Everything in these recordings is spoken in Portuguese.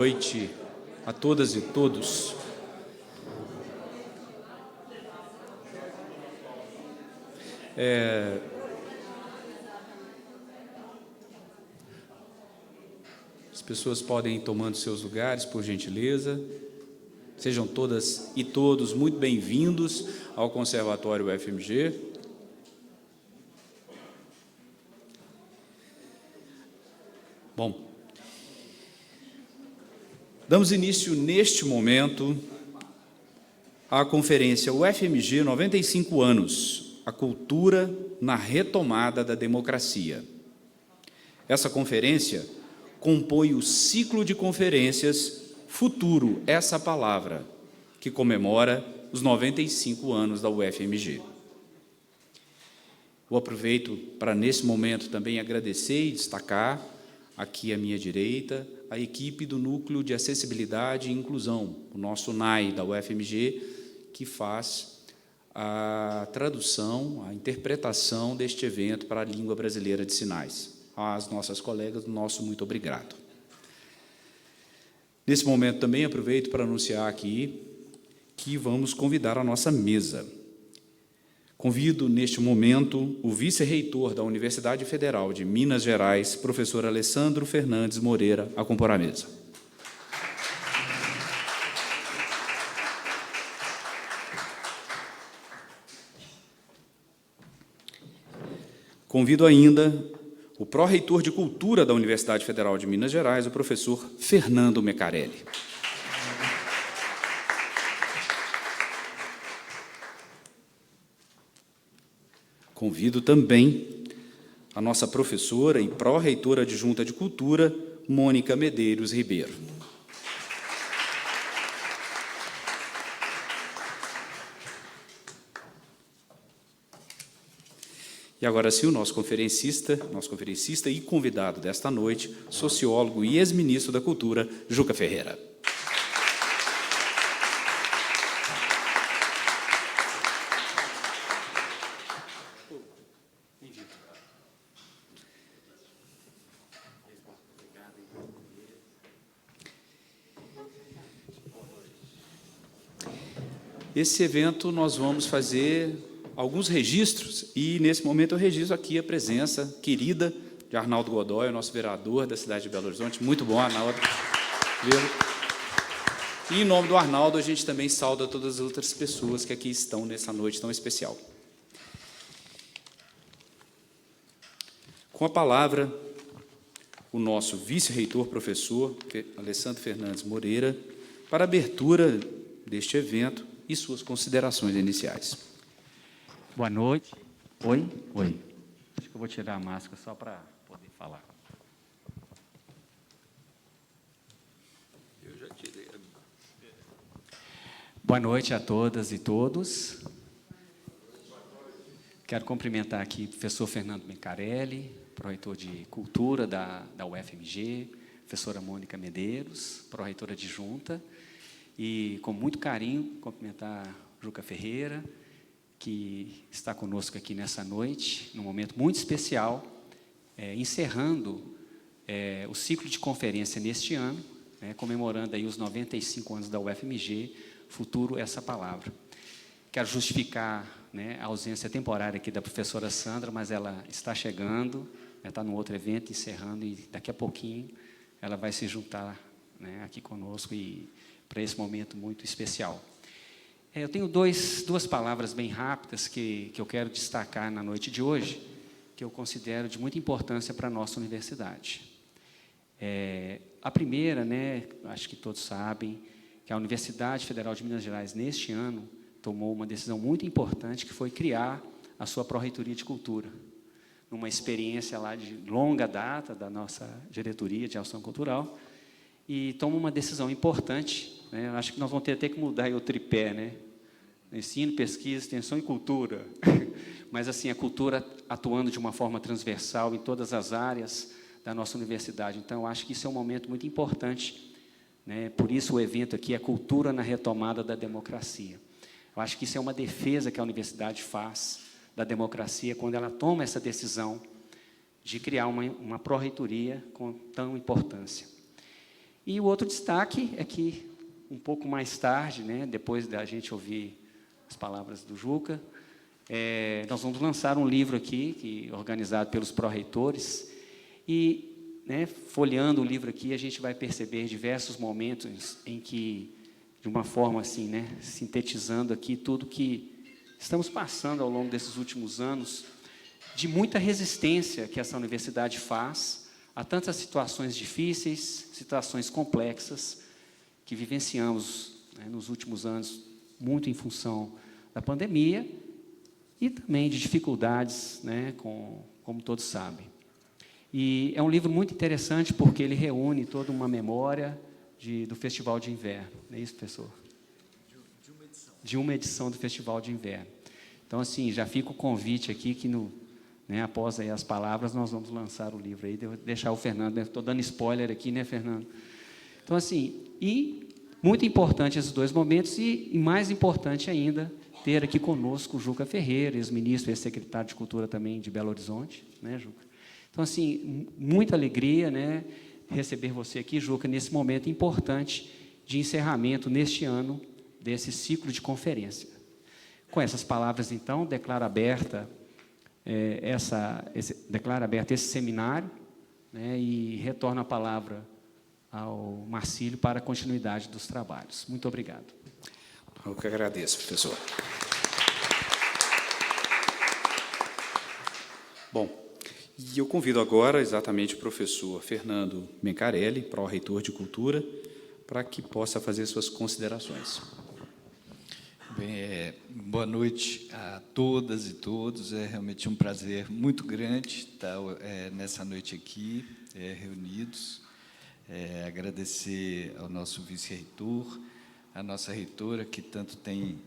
Boa noite a todas e todos. As pessoas podem ir tomando seus lugares, por gentileza. Sejam todas e todos muito bem-vindos ao Conservatório UFMG. Bom, damos início neste momento à conferência UFMG 95 anos, a cultura na retomada da democracia. Essa conferência compõe o ciclo de conferências Futuro, essa palavra, que comemora os 95 anos da UFMG. Eu aproveito para, nesse momento, também agradecer e destacar, aqui à minha direita, a equipe do Núcleo de Acessibilidade e Inclusão, o nosso NAI da UFMG, que faz a tradução, a interpretação deste evento para a língua brasileira de sinais. Às nossas colegas, nosso muito obrigado. Nesse momento também aproveito para anunciar aqui que vamos convidar a nossa mesa. Convido, neste momento, o vice-reitor da Universidade Federal de Minas Gerais, professor Alessandro Fernandes Moreira, a compor a mesa. Convido ainda o pró-reitor de Cultura da Universidade Federal de Minas Gerais, o professor Fernando Mecarelli. Convido também a nossa professora e pró-reitora adjunta de Cultura, Mônica Medeiros Ribeiro. E agora sim, o nosso conferencista e convidado desta noite, sociólogo e ex-ministro da Cultura, Juca Ferreira. Esse evento nós vamos fazer alguns registros, e nesse momento eu registro aqui a presença querida de Arnaldo Godoy, nosso vereador da cidade de Belo Horizonte. Muito bom, Arnaldo. E em nome do Arnaldo, a gente também sauda todas as outras pessoas que aqui estão nessa noite tão especial. Com a palavra, o nosso vice-reitor, professor Alessandro Fernandes Moreira, para a abertura deste evento e suas considerações iniciais. Boa noite. Oi? Oi. Acho que eu vou tirar a máscara só para poder falar. Eu já tirei. Boa noite a todas e todos. Quero cumprimentar aqui o professor Fernando Mecarelli, pró-reitor de Cultura da UFMG, professora Mônica Medeiros, pró-reitora adjunta, e, com muito carinho, cumprimentar Juca Ferreira, que está conosco aqui nessa noite, num momento muito especial, encerrando o ciclo de conferência neste ano, comemorando aí os 95 anos da UFMG, Futuro, essa palavra. Quero justificar a ausência temporária aqui da professora Sandra, mas ela está chegando, está num outro evento, encerrando, e daqui a pouquinho ela vai se juntar aqui conosco e para esse momento muito especial. Eu tenho duas palavras bem rápidas que eu quero destacar na noite de hoje, que eu considero de muita importância para a nossa universidade. A primeira, acho que todos sabem, que a Universidade Federal de Minas Gerais, neste ano, tomou uma decisão muito importante, que foi criar a sua pró-reitoria de Cultura, numa experiência lá de longa data da nossa diretoria de ação cultural, e toma uma decisão importante. Acho que nós vamos ter até que mudar aí o tripé, ensino, pesquisa, extensão e cultura. Mas, assim, a cultura atuando de uma forma transversal em todas as áreas da nossa universidade. Então, eu acho que isso é um momento muito importante, Por isso o evento aqui é Cultura na Retomada da Democracia. Eu acho que isso é uma defesa que a universidade faz da democracia quando ela toma essa decisão de criar uma pró-reitoria com tão importância. E o outro destaque é que, um pouco mais tarde, né, depois da gente ouvir as palavras do Juca, nós vamos lançar um livro aqui, organizado pelos pró-reitores, e, né, folheando o livro aqui, a gente vai perceber diversos momentos em que, de uma forma assim, né, sintetizando aqui tudo que estamos passando ao longo desses últimos anos, de muita resistência que essa universidade faz a tantas situações difíceis, situações complexas, que vivenciamos, né, nos últimos anos, muito em função da pandemia e também de dificuldades, né, como todos sabem. E é um livro muito interessante porque ele reúne toda uma memória do Festival de Inverno. Não é isso, professor? De uma edição do Festival de Inverno. Então, assim, já fica o convite aqui que, né, após aí as palavras, nós vamos lançar o livro aí, deixar o Fernando, né, estou dando spoiler aqui, né, Fernando? Então, assim, e muito importante esses dois momentos, e mais importante ainda, ter aqui conosco o Juca Ferreira, ex-ministro e ex-secretário de Cultura também de Belo Horizonte, né, Juca? Então, assim, muita alegria, né, receber você aqui, Juca, nesse momento importante de encerramento, neste ano, desse ciclo de conferência. Com essas palavras, então, declaro aberto esse seminário, né, e retorno a palavra ao Marcílio para a continuidade dos trabalhos. Muito obrigado. Eu que agradeço, professor. Bom, e eu convido agora exatamente o professor Fernando Mencarelli, pró-reitor de Cultura, para que possa fazer suas considerações. Bem, boa noite a todas e todos. É realmente um prazer muito grande estar nessa noite aqui, reunidos. Agradecer ao nosso vice-reitor, à nossa reitora, que tanto tem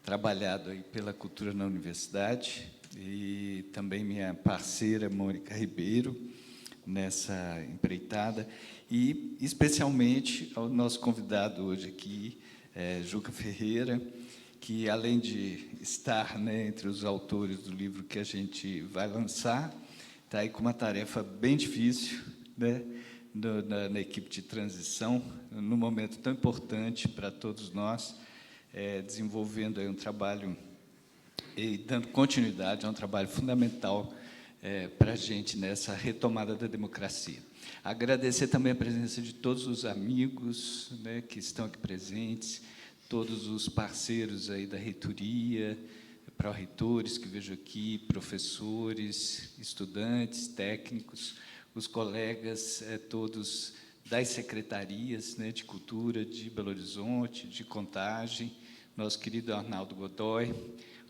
trabalhado aí pela cultura na universidade, e também minha parceira, Mônica Ribeiro, nessa empreitada, e especialmente ao nosso convidado hoje aqui, Juca Ferreira, que, além de estar, né, entre os autores do livro que a gente vai lançar, está aí com uma tarefa bem difícil, né, na equipe de transição, num momento tão importante para todos nós, desenvolvendo aí um trabalho e dando continuidade a um trabalho fundamental para a gente nessa retomada da democracia. Agradecer também a presença de todos os amigos, né, que estão aqui presentes, todos os parceiros aí da reitoria, pró-reitores que vejo aqui, professores, estudantes, técnicos, os colegas todos das secretarias, né, de Cultura de Belo Horizonte, de Contagem, nosso querido Arnaldo Godoy,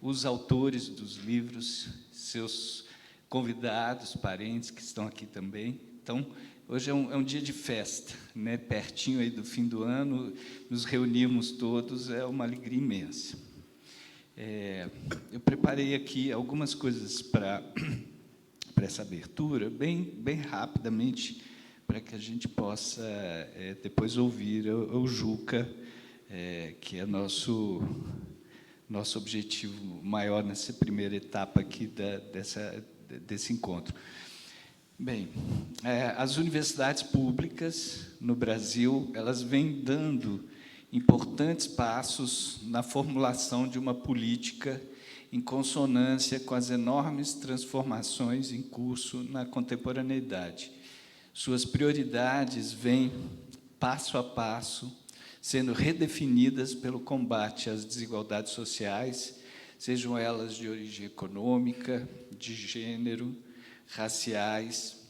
os autores dos livros, seus convidados, parentes que estão aqui também. Então, hoje é um dia de festa, né, pertinho aí do fim do ano, nos reunimos todos, é uma alegria imensa. Eu preparei aqui algumas coisas para essa abertura, bem rapidamente, para que a gente possa depois ouvir o Juca, que é nosso objetivo maior nessa primeira etapa aqui desse encontro. Bem, as universidades públicas no Brasil, elas vêm dando importantes passos na formulação de uma política em consonância com as enormes transformações em curso na contemporaneidade. Suas prioridades vêm, passo a passo, sendo redefinidas pelo combate às desigualdades sociais, sejam elas de origem econômica, de gênero, raciais,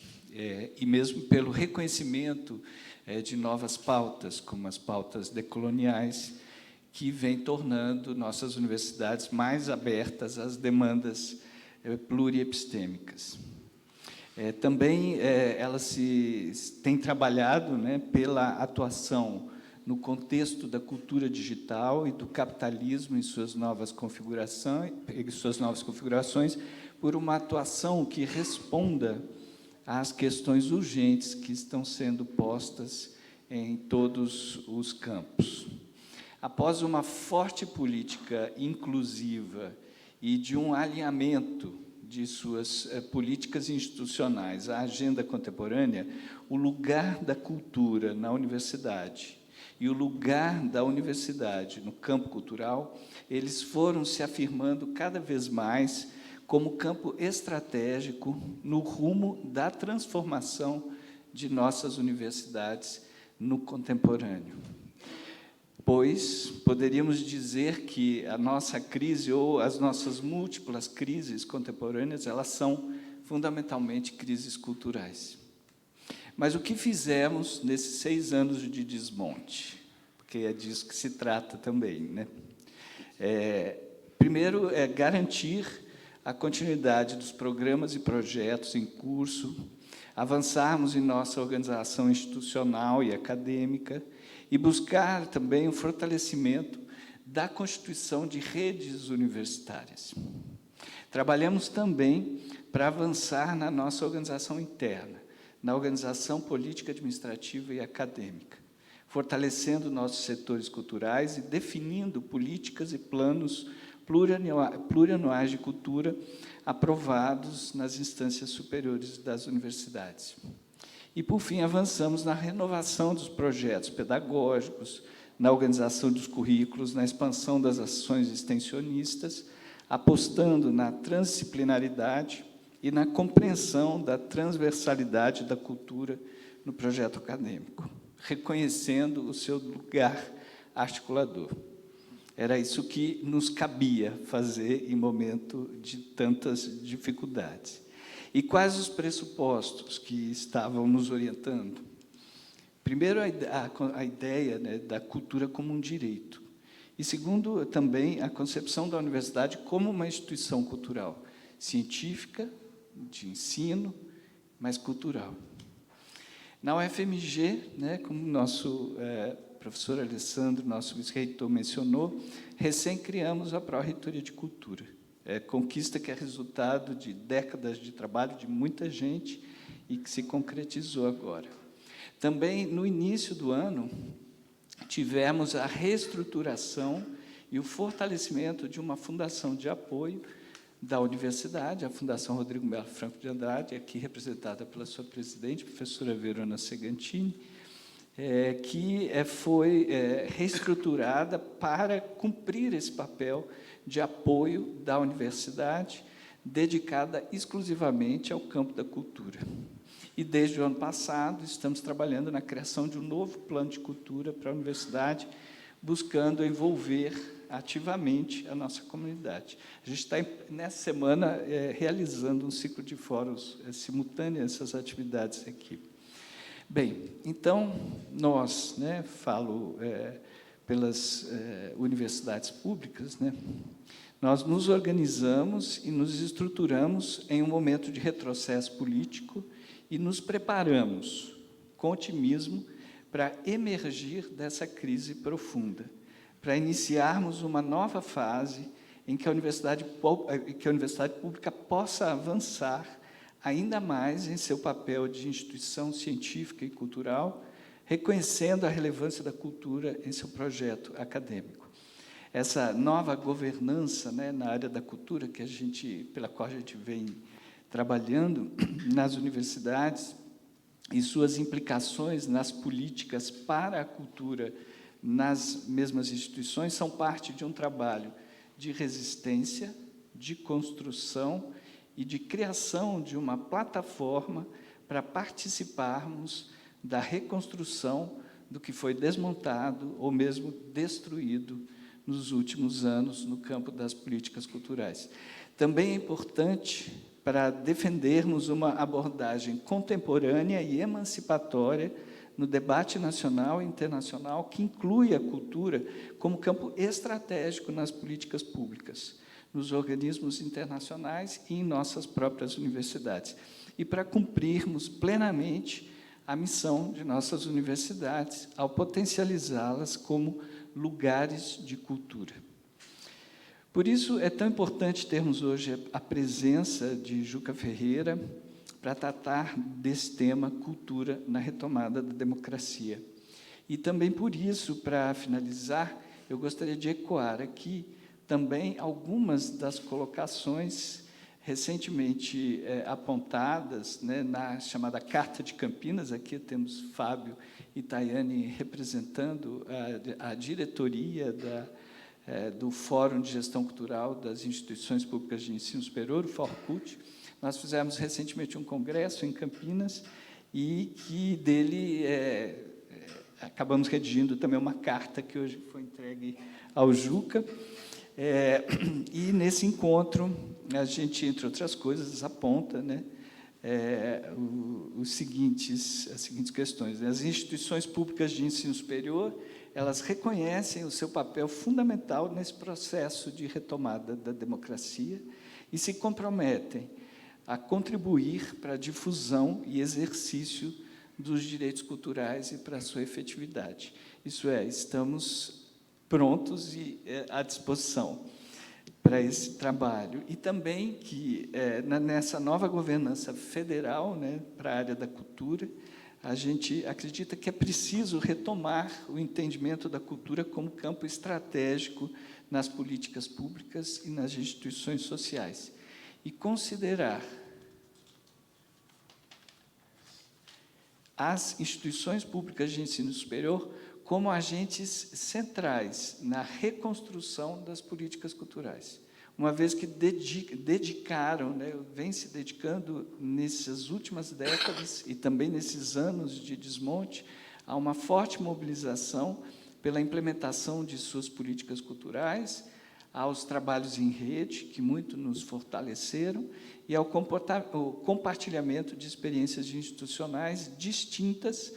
e mesmo pelo reconhecimento de novas pautas, como as pautas decoloniais, que vêm tornando nossas universidades mais abertas às demandas pluriepistêmicas. Também elas têm trabalhado, né, pela atuação no contexto da cultura digital e do capitalismo em suas novas configurações, por uma atuação que responda às questões urgentes que estão sendo postas em todos os campos. Após uma forte política inclusiva e de um alinhamento de suas políticas institucionais, a agenda contemporânea, o lugar da cultura na universidade e o lugar da universidade no campo cultural, eles foram se afirmando cada vez mais como campo estratégico no rumo da transformação de nossas universidades no contemporâneo. Pois poderíamos dizer que a nossa crise, ou as nossas múltiplas crises contemporâneas, elas são fundamentalmente crises culturais. Mas o que fizemos nesses 6 anos de desmonte? Porque é disso que se trata também, né? Primeiro, garantir a continuidade dos programas e projetos em curso, avançarmos em nossa organização institucional e acadêmica, e buscar também o fortalecimento da constituição de redes universitárias. Trabalhamos também para avançar na nossa organização interna, na organização política, administrativa e acadêmica, fortalecendo nossos setores culturais e definindo políticas e planos plurianuais de cultura aprovados nas instâncias superiores das universidades. E, por fim, avançamos na renovação dos projetos pedagógicos, na organização dos currículos, na expansão das ações extensionistas, apostando na transdisciplinaridade e na compreensão da transversalidade da cultura no projeto acadêmico, reconhecendo o seu lugar articulador. Era isso que nos cabia fazer em momento de tantas dificuldades. E quais os pressupostos que estavam nos orientando? Primeiro, a ideia, né, da cultura como um direito. E, segundo, também a concepção da universidade como uma instituição cultural, científica, de ensino, mas cultural. Na UFMG, né, como o nosso professor Alessandro, nosso vice-reitor, mencionou, recém criamos a Pró-Reitoria de Cultura. Conquista que é resultado de décadas de trabalho de muita gente e que se concretizou agora. Também, no início do ano, tivemos a reestruturação e o fortalecimento de uma fundação de apoio da universidade, a Fundação Rodrigo Melo Franco de Andrade, aqui representada pela sua presidente, professora Verona Segantini, que foi reestruturada para cumprir esse papel de apoio da universidade, dedicada exclusivamente ao campo da cultura. E, desde o ano passado, estamos trabalhando na criação de um novo plano de cultura para a universidade, buscando envolver ativamente a nossa comunidade. A gente está, nessa semana, realizando um ciclo de fóruns simultâneos a essas atividades aqui. Bem, então, nós, né, falo pelas universidades públicas, né, nós nos organizamos e nos estruturamos em um momento de retrocesso político e nos preparamos com otimismo para emergir dessa crise profunda, para iniciarmos uma nova fase em que a universidade pública possa avançar ainda mais em seu papel de instituição científica e cultural, reconhecendo a relevância da cultura em seu projeto acadêmico. Essa nova governança, né, na área da cultura pela qual a gente vem trabalhando nas universidades e suas implicações nas políticas para a cultura nas mesmas instituições são parte de um trabalho de resistência, de construção e de criação de uma plataforma para participarmos da reconstrução do que foi desmontado ou mesmo destruído nos últimos anos no campo das políticas culturais. Também é importante para defendermos uma abordagem contemporânea e emancipatória no debate nacional e internacional que inclui a cultura como campo estratégico nas políticas públicas, nos organismos internacionais e em nossas próprias universidades, e para cumprirmos plenamente a missão de nossas universidades ao potencializá-las como lugares de cultura. Por isso, é tão importante termos hoje a presença de Juca Ferreira para tratar desse tema, cultura na retomada da democracia. E também por isso, para finalizar, eu gostaria de ecoar aqui também algumas das colocações recentemente apontadas, né, na chamada Carta de Campinas. Aqui temos Fábio e Tayane representando a diretoria do Fórum de Gestão Cultural das Instituições Públicas de Ensino Superior, o FORCUT. Nós fizemos recentemente um congresso em Campinas e que dele acabamos redigindo também uma carta que hoje foi entregue ao Juca. E, nesse encontro, a gente, entre outras coisas, aponta, né, as seguintes questões. As instituições públicas de ensino superior, elas reconhecem o seu papel fundamental nesse processo de retomada da democracia e se comprometem a contribuir para a difusão e exercício dos direitos culturais e para a sua efetividade. Isso é, estamos prontos e à disposição para esse trabalho. E também que, nessa nova governança federal, né, para a área da cultura, a gente acredita que é preciso retomar o entendimento da cultura como campo estratégico nas políticas públicas e nas instituições sociais, e considerar as instituições públicas de ensino superior como agentes centrais na reconstrução das políticas culturais, uma vez que dedicaram, né, vem se dedicando nessas últimas décadas e também nesses anos de desmonte a uma forte mobilização pela implementação de suas políticas culturais, aos trabalhos em rede, que muito nos fortaleceram, e ao compartilhamento de experiências institucionais distintas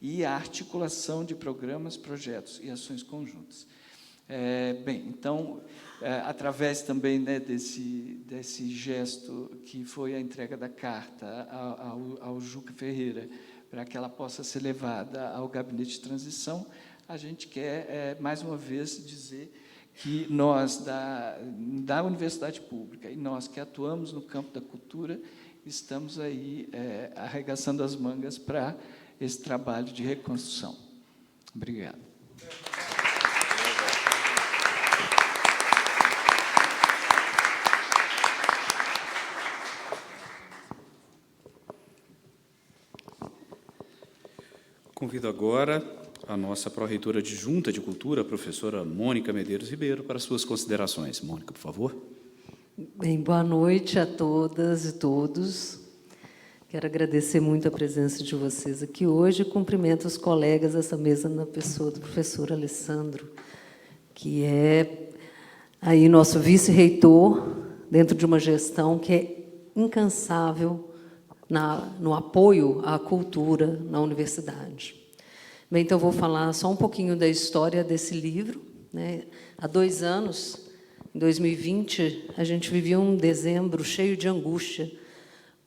e a articulação de programas, projetos e ações conjuntas. Bem, então, através também, né, desse gesto que foi a entrega da carta ao Juca Ferreira, para que ela possa ser levada ao Gabinete de Transição, a gente quer, mais uma vez, dizer que nós, da Universidade Pública, e nós que atuamos no campo da cultura, estamos aí arregaçando as mangas para esse trabalho de reconstrução. Obrigado. Convido agora a nossa pró-reitora adjunta de Cultura, a professora Mônica Medeiros Ribeiro, para suas considerações. Mônica, por favor. Bem, boa noite a todas e todos. Quero agradecer muito a presença de vocês aqui hoje e cumprimento os colegas dessa mesa na pessoa do professor Alessandro, que é aí nosso vice-reitor dentro de uma gestão que é incansável no apoio à cultura na universidade. Bem, então, vou falar só um pouquinho da história desse livro, né? Há 2 anos, em 2020, a gente vivia um dezembro cheio de angústia,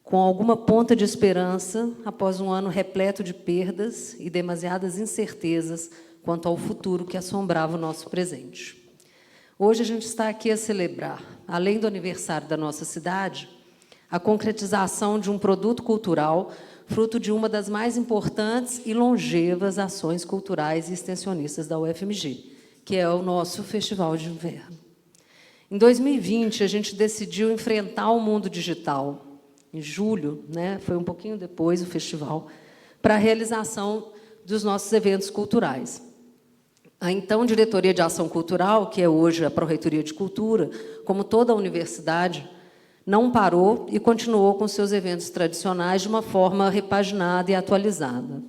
com alguma ponta de esperança, após um ano repleto de perdas e demasiadas incertezas quanto ao futuro que assombrava o nosso presente. Hoje, a gente está aqui a celebrar, além do aniversário da nossa cidade, a concretização de um produto cultural fruto de uma das mais importantes e longevas ações culturais e extensionistas da UFMG, que é o nosso Festival de Inverno. Em 2020, a gente decidiu enfrentar o mundo digital. Em julho, né, foi um pouquinho depois do festival, para a realização dos nossos eventos culturais. A então Diretoria de Ação Cultural, que é hoje a Pró-Reitoria de Cultura, como toda a universidade, não parou e continuou com seus eventos tradicionais de uma forma repaginada e atualizada.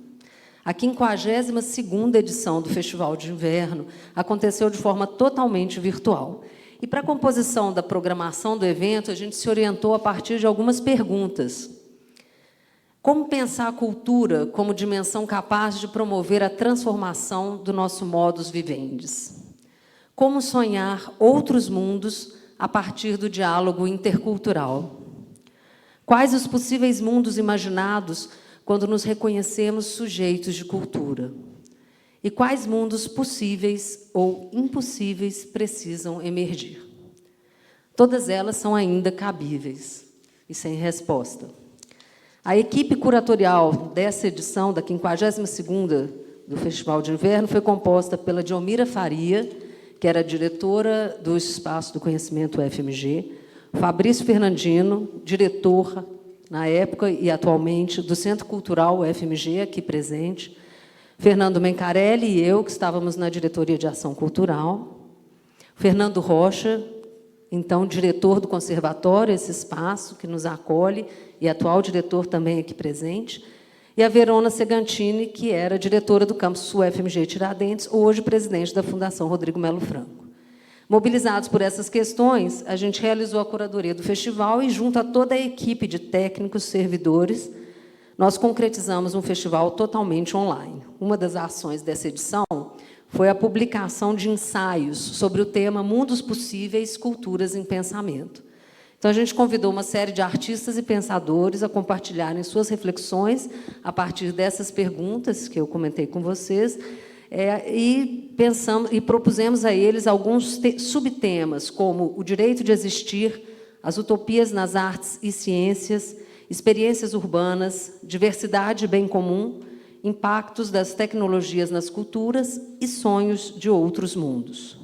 A 52ª edição do Festival de Inverno aconteceu de forma totalmente virtual. E, para a composição da programação do evento, a gente se orientou a partir de algumas perguntas. Como pensar a cultura como dimensão capaz de promover a transformação do nosso modus vivendi? Como sonhar outros mundos a partir do diálogo intercultural? Quais os possíveis mundos imaginados quando nos reconhecemos sujeitos de cultura? E quais mundos possíveis ou impossíveis precisam emergir? Todas elas são ainda cabíveis e sem resposta. A equipe curatorial dessa edição, da 52ª do Festival de Inverno, foi composta pela Diomira Faria, que era diretora do Espaço do Conhecimento UFMG, Fabrício Fernandino, diretor, na época e atualmente, do Centro Cultural UFMG, aqui presente, Fernando Mencarelli e eu, que estávamos na Diretoria de Ação Cultural, Fernando Rocha, então diretor do Conservatório, esse espaço que nos acolhe, e atual diretor também aqui presente, e a Verona Segantini, que era diretora do campus UFMG Tiradentes, hoje presidente da Fundação Rodrigo Melo Franco. Mobilizados por essas questões, a gente realizou a curadoria do festival e, junto a toda a equipe de técnicos, servidores, nós concretizamos um festival totalmente online. Uma das ações dessa edição foi a publicação de ensaios sobre o tema Mundos Possíveis, Culturas em Pensamento. Então, a gente convidou uma série de artistas e pensadores a compartilharem suas reflexões a partir dessas perguntas que eu comentei com vocês, e propusemos a eles alguns subtemas, como o direito de existir, as utopias nas artes e ciências, experiências urbanas, diversidade e bem comum, impactos das tecnologias nas culturas e sonhos de outros mundos.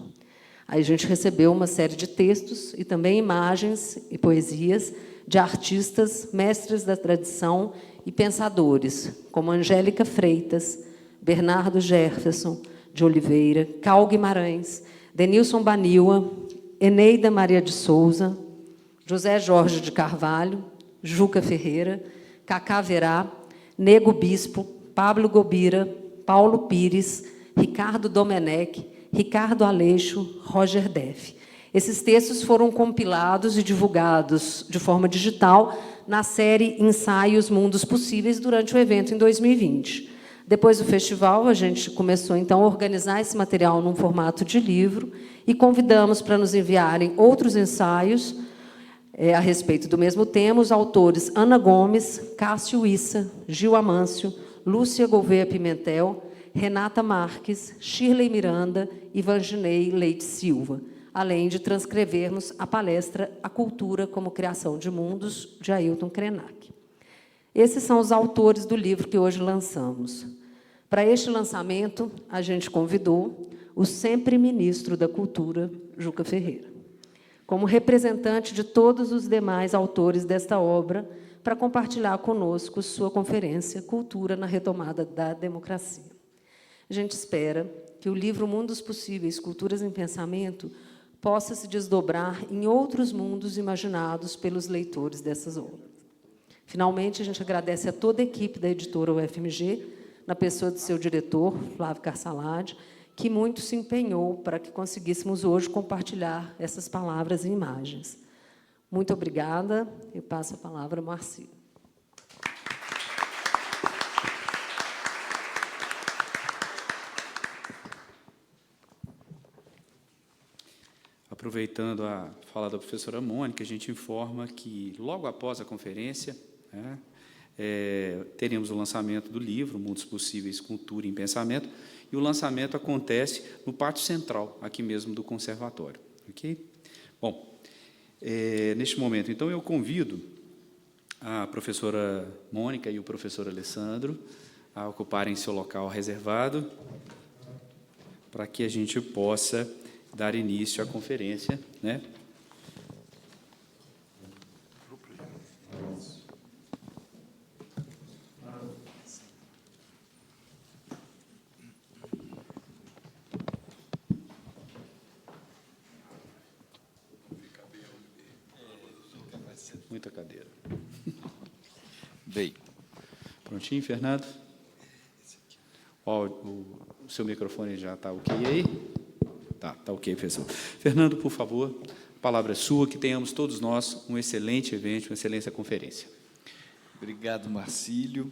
Aí a gente recebeu uma série de textos e também imagens e poesias de artistas, mestres da tradição e pensadores, como Angélica Freitas, Bernardo Jefferson de Oliveira, Cal Guimarães, Denilson Baniwa, Eneida Maria de Souza, José Jorge de Carvalho, Juca Ferreira, Cacá Verá, Nego Bispo, Pablo Gobira, Paulo Pires, Ricardo Domenech, Ricardo Aleixo, Roger Deff. Esses textos foram compilados e divulgados de forma digital na série Ensaios Mundos Possíveis durante o evento em 2020. Depois do festival, a gente começou, então, a organizar esse material num formato de livro e convidamos para nos enviarem outros ensaios a respeito do mesmo tema os autores Ana Gomes, Cássio Issa, Gil Amâncio, Lúcia Gouveia Pimentel, Renata Marques, Shirley Miranda e Vanginei Leite Silva, além de transcrevermos a palestra A Cultura como Criação de Mundos, de Ailton Krenak. Esses são os autores do livro que hoje lançamos. Para este lançamento, a gente convidou o sempre ministro da Cultura, Juca Ferreira, como representante de todos os demais autores desta obra, para compartilhar conosco sua conferência Cultura na Retomada da Democracia. A gente espera que o livro Mundos Possíveis, Culturas em Pensamento, possa se desdobrar em outros mundos imaginados pelos leitores dessas obras. Finalmente, a gente agradece a toda a equipe da editora UFMG, na pessoa de seu diretor, Flávio Carsalade, que muito se empenhou para que conseguíssemos hoje compartilhar essas palavras e imagens. Muito obrigada. Eu passo a palavra ao Marcílio. Aproveitando a fala da professora Mônica, a gente informa que, logo após a conferência, teremos o lançamento do livro Mundos Possíveis, Cultura em Pensamento, e o lançamento acontece no pátio central, aqui mesmo do conservatório. Ok? Bom, neste momento, então, eu convido a professora Mônica e o professor Alessandro a ocuparem seu local reservado para que a gente possa dar início à conferência, né? Muita cadeira. Bem. Prontinho, Fernando? Ó, o seu microfone já está ok aí? Tá ok, professor. Fernando, por favor, a palavra é sua, que tenhamos todos nós um excelente evento, uma excelente conferência. Obrigado, Marcílio.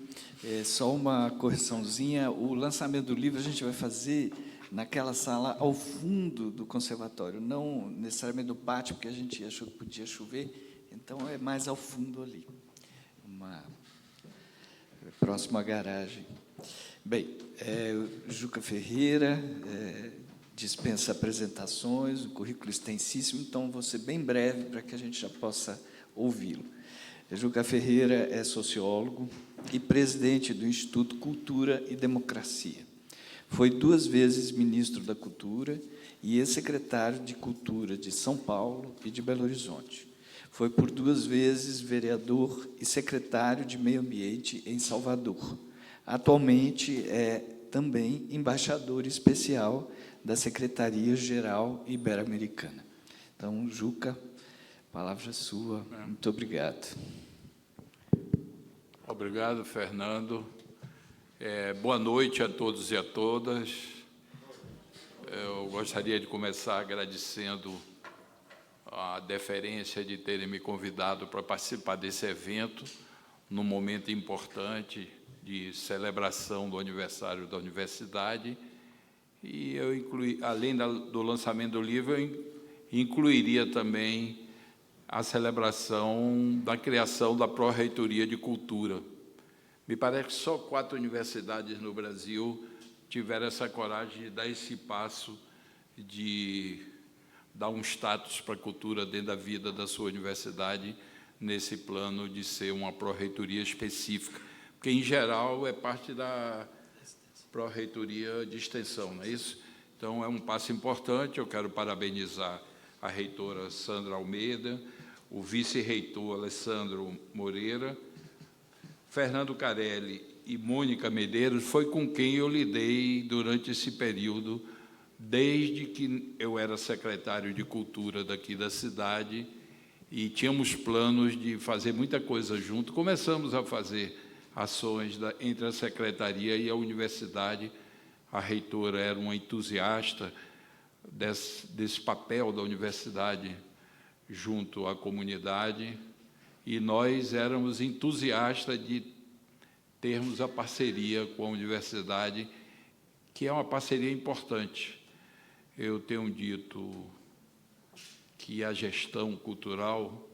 Só uma correçãozinha, o lançamento do livro a gente vai fazer naquela sala ao fundo do conservatório, não necessariamente do pátio, porque a gente achou que podia chover, então é mais ao fundo ali, próximo à garagem. Bem, Juca Ferreira dispensa apresentações, o currículo extensíssimo, então vou ser bem breve para que a gente já possa ouvi-lo. Juca Ferreira é sociólogo e presidente do Instituto Cultura e Democracia. Foi 2 vezes ministro da Cultura e ex-secretário de Cultura de São Paulo e de Belo Horizonte. Foi por 2 vezes vereador e secretário de Meio Ambiente em Salvador. Atualmente é também embaixador especial da Secretaria-Geral Ibero-Americana. Então, Juca, a palavra é sua. Muito obrigado. Obrigado, Fernando. Boa noite a todos e a todas. Eu gostaria de começar agradecendo a deferência de terem me convidado para participar desse evento, num momento importante de celebração do aniversário da universidade. E eu além do lançamento do livro, eu incluiria também a celebração da criação da Pró-Reitoria de Cultura. Me parece que só 4 universidades no Brasil tiveram essa coragem de dar esse passo de dar um status para a cultura dentro da vida da sua universidade, nesse plano de ser uma pró-reitoria específica, porque, em geral, é parte da pró-reitoria de extensão, não é isso? Então, é um passo importante. Eu quero parabenizar a reitora Sandra Almeida, o vice-reitor Alessandro Moreira, Fernando Carelli e Mônica Medeiros. Foi com quem eu lidei durante esse período, desde que eu era secretário de Cultura daqui da cidade, e tínhamos planos de fazer muita coisa junto. Começamos a fazer ações entre a secretaria e a universidade. A reitora era uma entusiasta desse papel da universidade junto à comunidade, e nós éramos entusiastas de termos a parceria com a universidade, que é uma parceria importante. Eu tenho dito que a gestão cultural,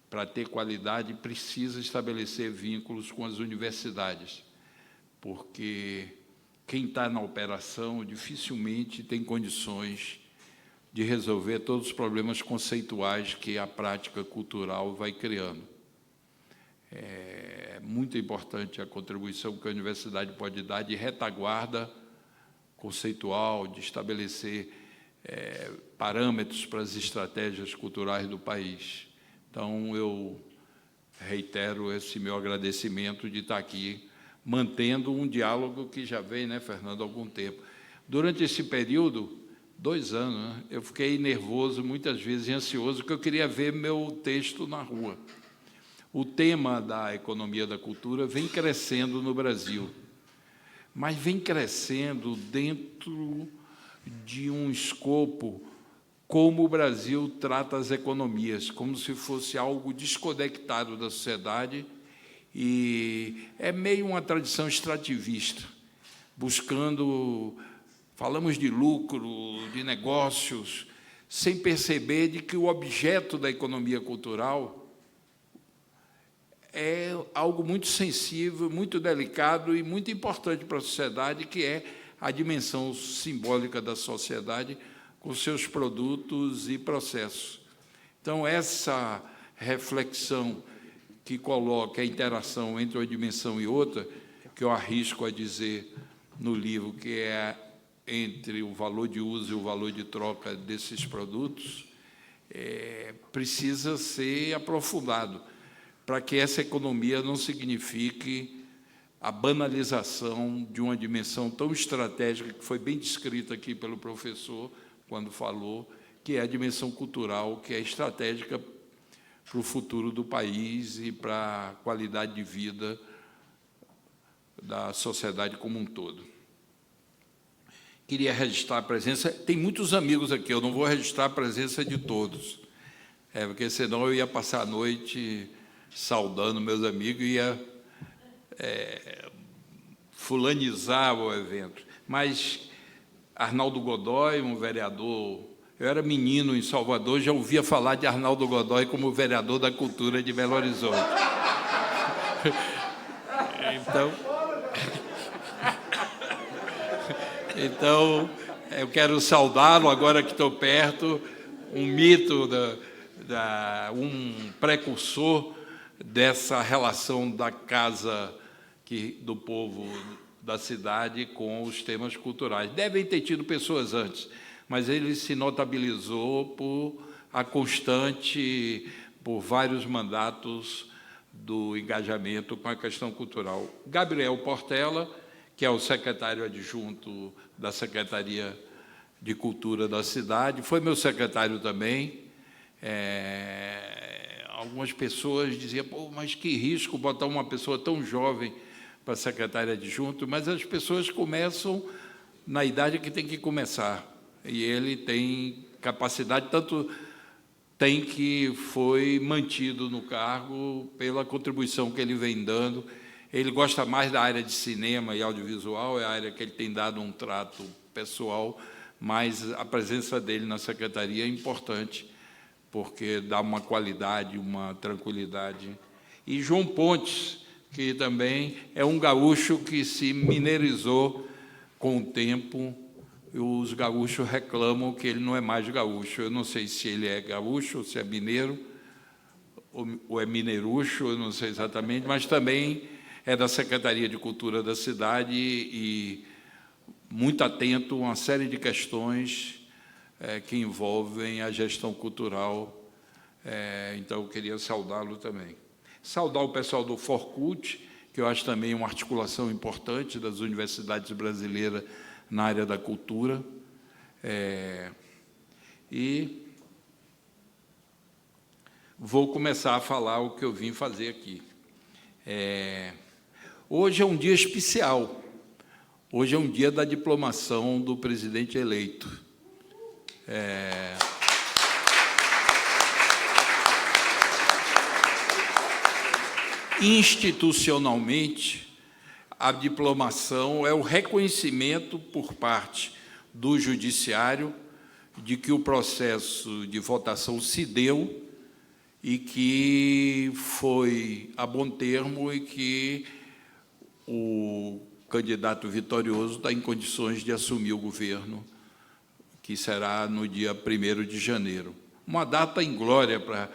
para ter qualidade, precisa estabelecer vínculos com as universidades, porque quem está na operação dificilmente tem condições de resolver todos os problemas conceituais que a prática cultural vai criando. É muito importante a contribuição que a universidade pode dar de retaguarda conceitual, de estabelecer parâmetros para as estratégias culturais do país. Então, eu reitero esse meu agradecimento de estar aqui, mantendo um diálogo que já vem, né, Fernando, há algum tempo. Durante esse período, 2 anos, né, eu fiquei nervoso, muitas vezes, e ansioso, porque eu queria ver meu texto na rua. O tema da economia da cultura vem crescendo no Brasil, mas vem crescendo dentro de um escopo como o Brasil trata as economias, como se fosse algo desconectado da sociedade, e é meio uma tradição extrativista, buscando, falamos de lucro, de negócios, sem perceber de que o objeto da economia cultural é algo muito sensível, muito delicado e muito importante para a sociedade, que é a dimensão simbólica da sociedade com seus produtos e processos. Então, essa reflexão que coloca a interação entre uma dimensão e outra, que eu arrisco a dizer no livro, que é entre o valor de uso e o valor de troca desses produtos, precisa ser aprofundado, para que essa economia não signifique a banalização de uma dimensão tão estratégica, que foi bem descrita aqui pelo professor, quando falou, que é a dimensão cultural, que é estratégica para o futuro do país e para a qualidade de vida da sociedade como um todo. Queria registrar a presença, tem muitos amigos aqui, eu não vou registrar a presença de todos, porque senão eu ia passar a noite saudando meus amigos e ia fulanizar o evento. Mas Arnaldo Godoy, um vereador, eu era menino em Salvador, já ouvia falar de Arnaldo Godoy como vereador da cultura de Belo Horizonte. Então, eu quero saudá-lo agora que estou perto, um mito, um precursor dessa relação da casa do povo da cidade com os temas culturais. Devem ter tido pessoas antes, mas ele se notabilizou por a constante, por vários mandatos, do engajamento com a questão cultural. Gabriel Portela, que é o secretário adjunto da Secretaria de Cultura da cidade, foi meu secretário também. Algumas pessoas diziam, pô, mas que risco botar uma pessoa tão jovem para secretária adjunto, mas as pessoas começam na idade que tem que começar, e ele tem capacidade, tanto tem que foi mantido no cargo pela contribuição que ele vem dando. Ele gosta mais da área de cinema e audiovisual, é a área que ele tem dado um trato pessoal, mas a presença dele na secretaria é importante, porque dá uma qualidade, uma tranquilidade. E João Pontes, que também é um gaúcho que se mineirizou com o tempo. Os gaúchos reclamam que ele não é mais gaúcho. Eu não sei se ele é gaúcho, ou se é mineiro, ou é mineirucho, eu não sei exatamente, mas também é da Secretaria de Cultura da cidade e muito atento a uma série de questões que envolvem a gestão cultural. Então, eu queria saudá-lo também. Saudar o pessoal do Forcult, que eu acho também uma articulação importante das universidades brasileiras na área da cultura. E vou começar a falar o que eu vim fazer aqui. Hoje é um dia especial. Hoje é um dia da diplomação do presidente eleito. Institucionalmente, a diplomação é o reconhecimento por parte do Judiciário de que o processo de votação se deu e que foi a bom termo e que o candidato vitorioso está em condições de assumir o governo, que será no dia 1º de janeiro. Uma data em glória para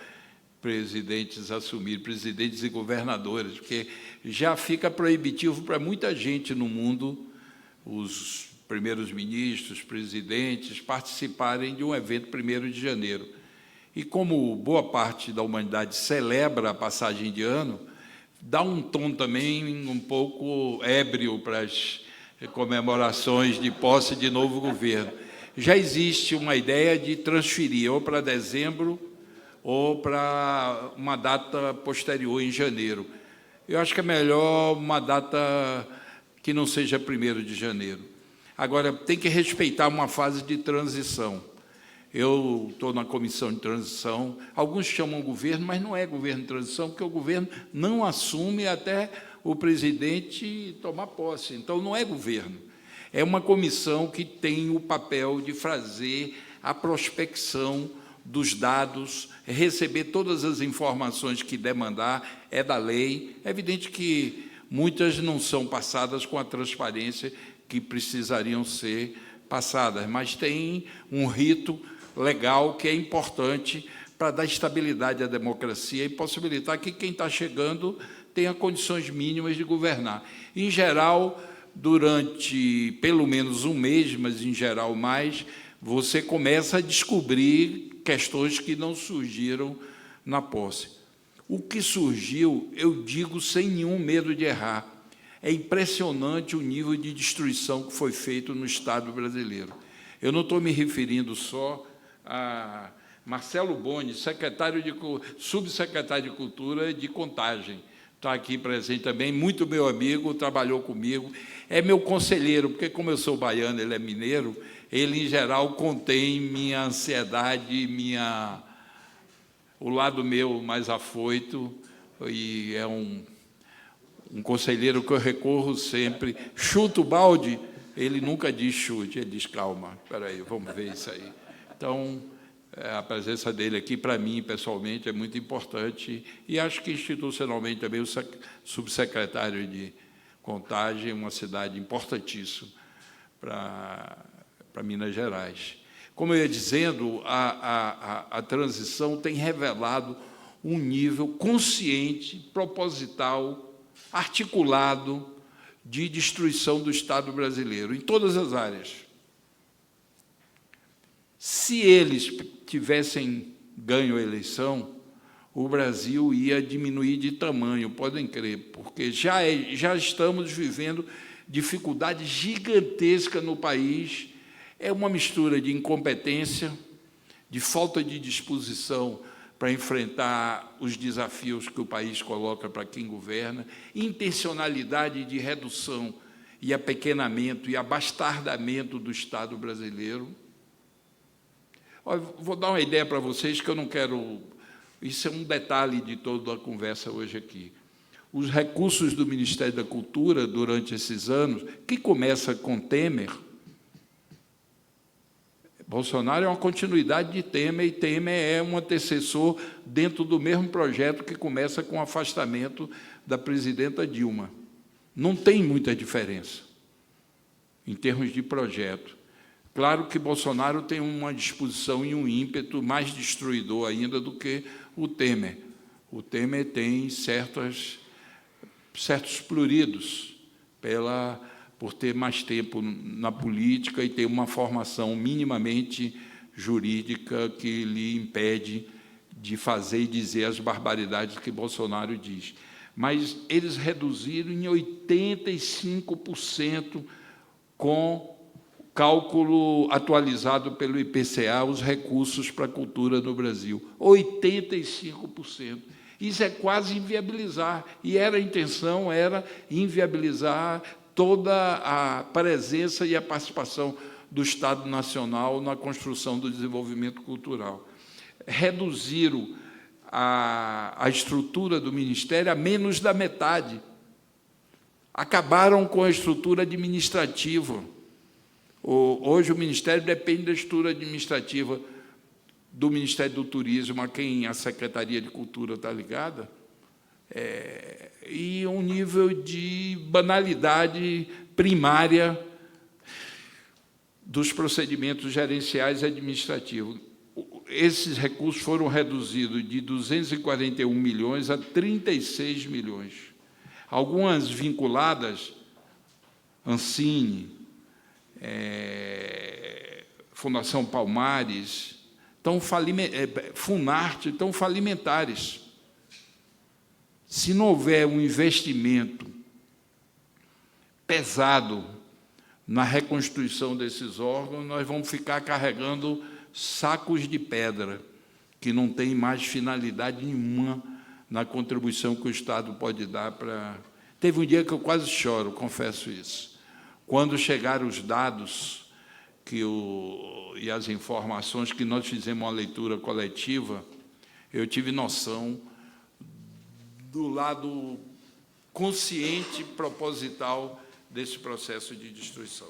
presidentes assumir, presidentes e governadores, porque já fica proibitivo para muita gente no mundo, os primeiros ministros, presidentes, participarem de um evento 1º de janeiro. E como boa parte da humanidade celebra a passagem de ano, dá um tom também um pouco ébrio para as comemorações de posse de novo governo. Já existe uma ideia de transferir ou para dezembro ou para uma data posterior, em janeiro. Eu acho que é melhor uma data que não seja 1º de janeiro. Agora, tem que respeitar uma fase de transição. Eu estou na comissão de transição, alguns chamam governo, mas não é governo de transição, porque o governo não assume até o presidente tomar posse. Então, não é governo. É uma comissão que tem o papel de fazer a prospecção dos dados, receber todas as informações que demandar, é da lei. É evidente que muitas não são passadas com a transparência que precisariam ser passadas, mas tem um rito legal que é importante para dar estabilidade à democracia e possibilitar que quem está chegando tenha condições mínimas de governar. Em geral, durante pelo menos um mês, mas em geral mais, você começa a descobrir questões que não surgiram na posse. O que surgiu, eu digo sem nenhum medo de errar, é impressionante o nível de destruição que foi feito no Estado brasileiro. Eu não estou me referindo só a Marcelo Boni, subsecretário de Cultura de Contagem, está aqui presente também, muito meu amigo, trabalhou comigo, é meu conselheiro, porque como eu sou baiano, ele é mineiro, ele, em geral, contém minha ansiedade, o lado meu mais afoito, e é um conselheiro que eu recorro sempre. Chuta o balde, ele nunca diz chute, ele diz calma, espera aí, vamos ver isso aí. Então, a presença dele aqui, para mim, pessoalmente, é muito importante, e acho que institucionalmente também o subsecretário de Contagem, uma cidade importantíssima para Minas Gerais. Como eu ia dizendo, a transição tem revelado um nível consciente, proposital, articulado de destruição do Estado brasileiro, em todas as áreas. Se eles tivessem ganho a eleição, o Brasil ia diminuir de tamanho, podem crer, porque já estamos vivendo dificuldade gigantesca no país. É uma mistura de incompetência, de falta de disposição para enfrentar os desafios que o país coloca para quem governa, intencionalidade de redução e apequenamento e abastardamento do Estado brasileiro. Olha, vou dar uma ideia para vocês que eu não quero... Isso é um detalhe de toda a conversa hoje aqui. Os recursos do Ministério da Cultura, durante esses anos, que começa com Temer, Bolsonaro é uma continuidade de Temer, e Temer é um antecessor dentro do mesmo projeto que começa com o afastamento da presidenta Dilma. Não tem muita diferença em termos de projeto. Claro que Bolsonaro tem uma disposição e um ímpeto mais destruidor ainda do que o Temer. O Temer tem certos pruridos por ter mais tempo na política e ter uma formação minimamente jurídica que lhe impede de fazer e dizer as barbaridades que Bolsonaro diz. Mas eles reduziram em 85% com cálculo atualizado pelo IPCA, os recursos para a cultura no Brasil. 85%. Isso é quase inviabilizar. E a intenção era inviabilizar toda a presença e a participação do Estado Nacional na construção do desenvolvimento cultural. Reduziram a estrutura do Ministério a menos da metade. Acabaram com a estrutura administrativa. Hoje o Ministério depende da estrutura administrativa do Ministério do Turismo, a quem a Secretaria de Cultura está ligada, e um nível de banalidade primária dos procedimentos gerenciais e administrativos. Esses recursos foram reduzidos de 241 milhões a 36 milhões. Algumas vinculadas, Ancine, Fundação Palmares, Funarte, estão falimentares. Se não houver um investimento pesado na reconstituição desses órgãos, nós vamos ficar carregando sacos de pedra, que não tem mais finalidade nenhuma na contribuição que o Estado pode dar para... Teve um dia que eu quase choro, confesso isso. Quando chegaram os dados e as informações que nós fizemos uma leitura coletiva, eu tive noção do lado consciente e proposital desse processo de destruição.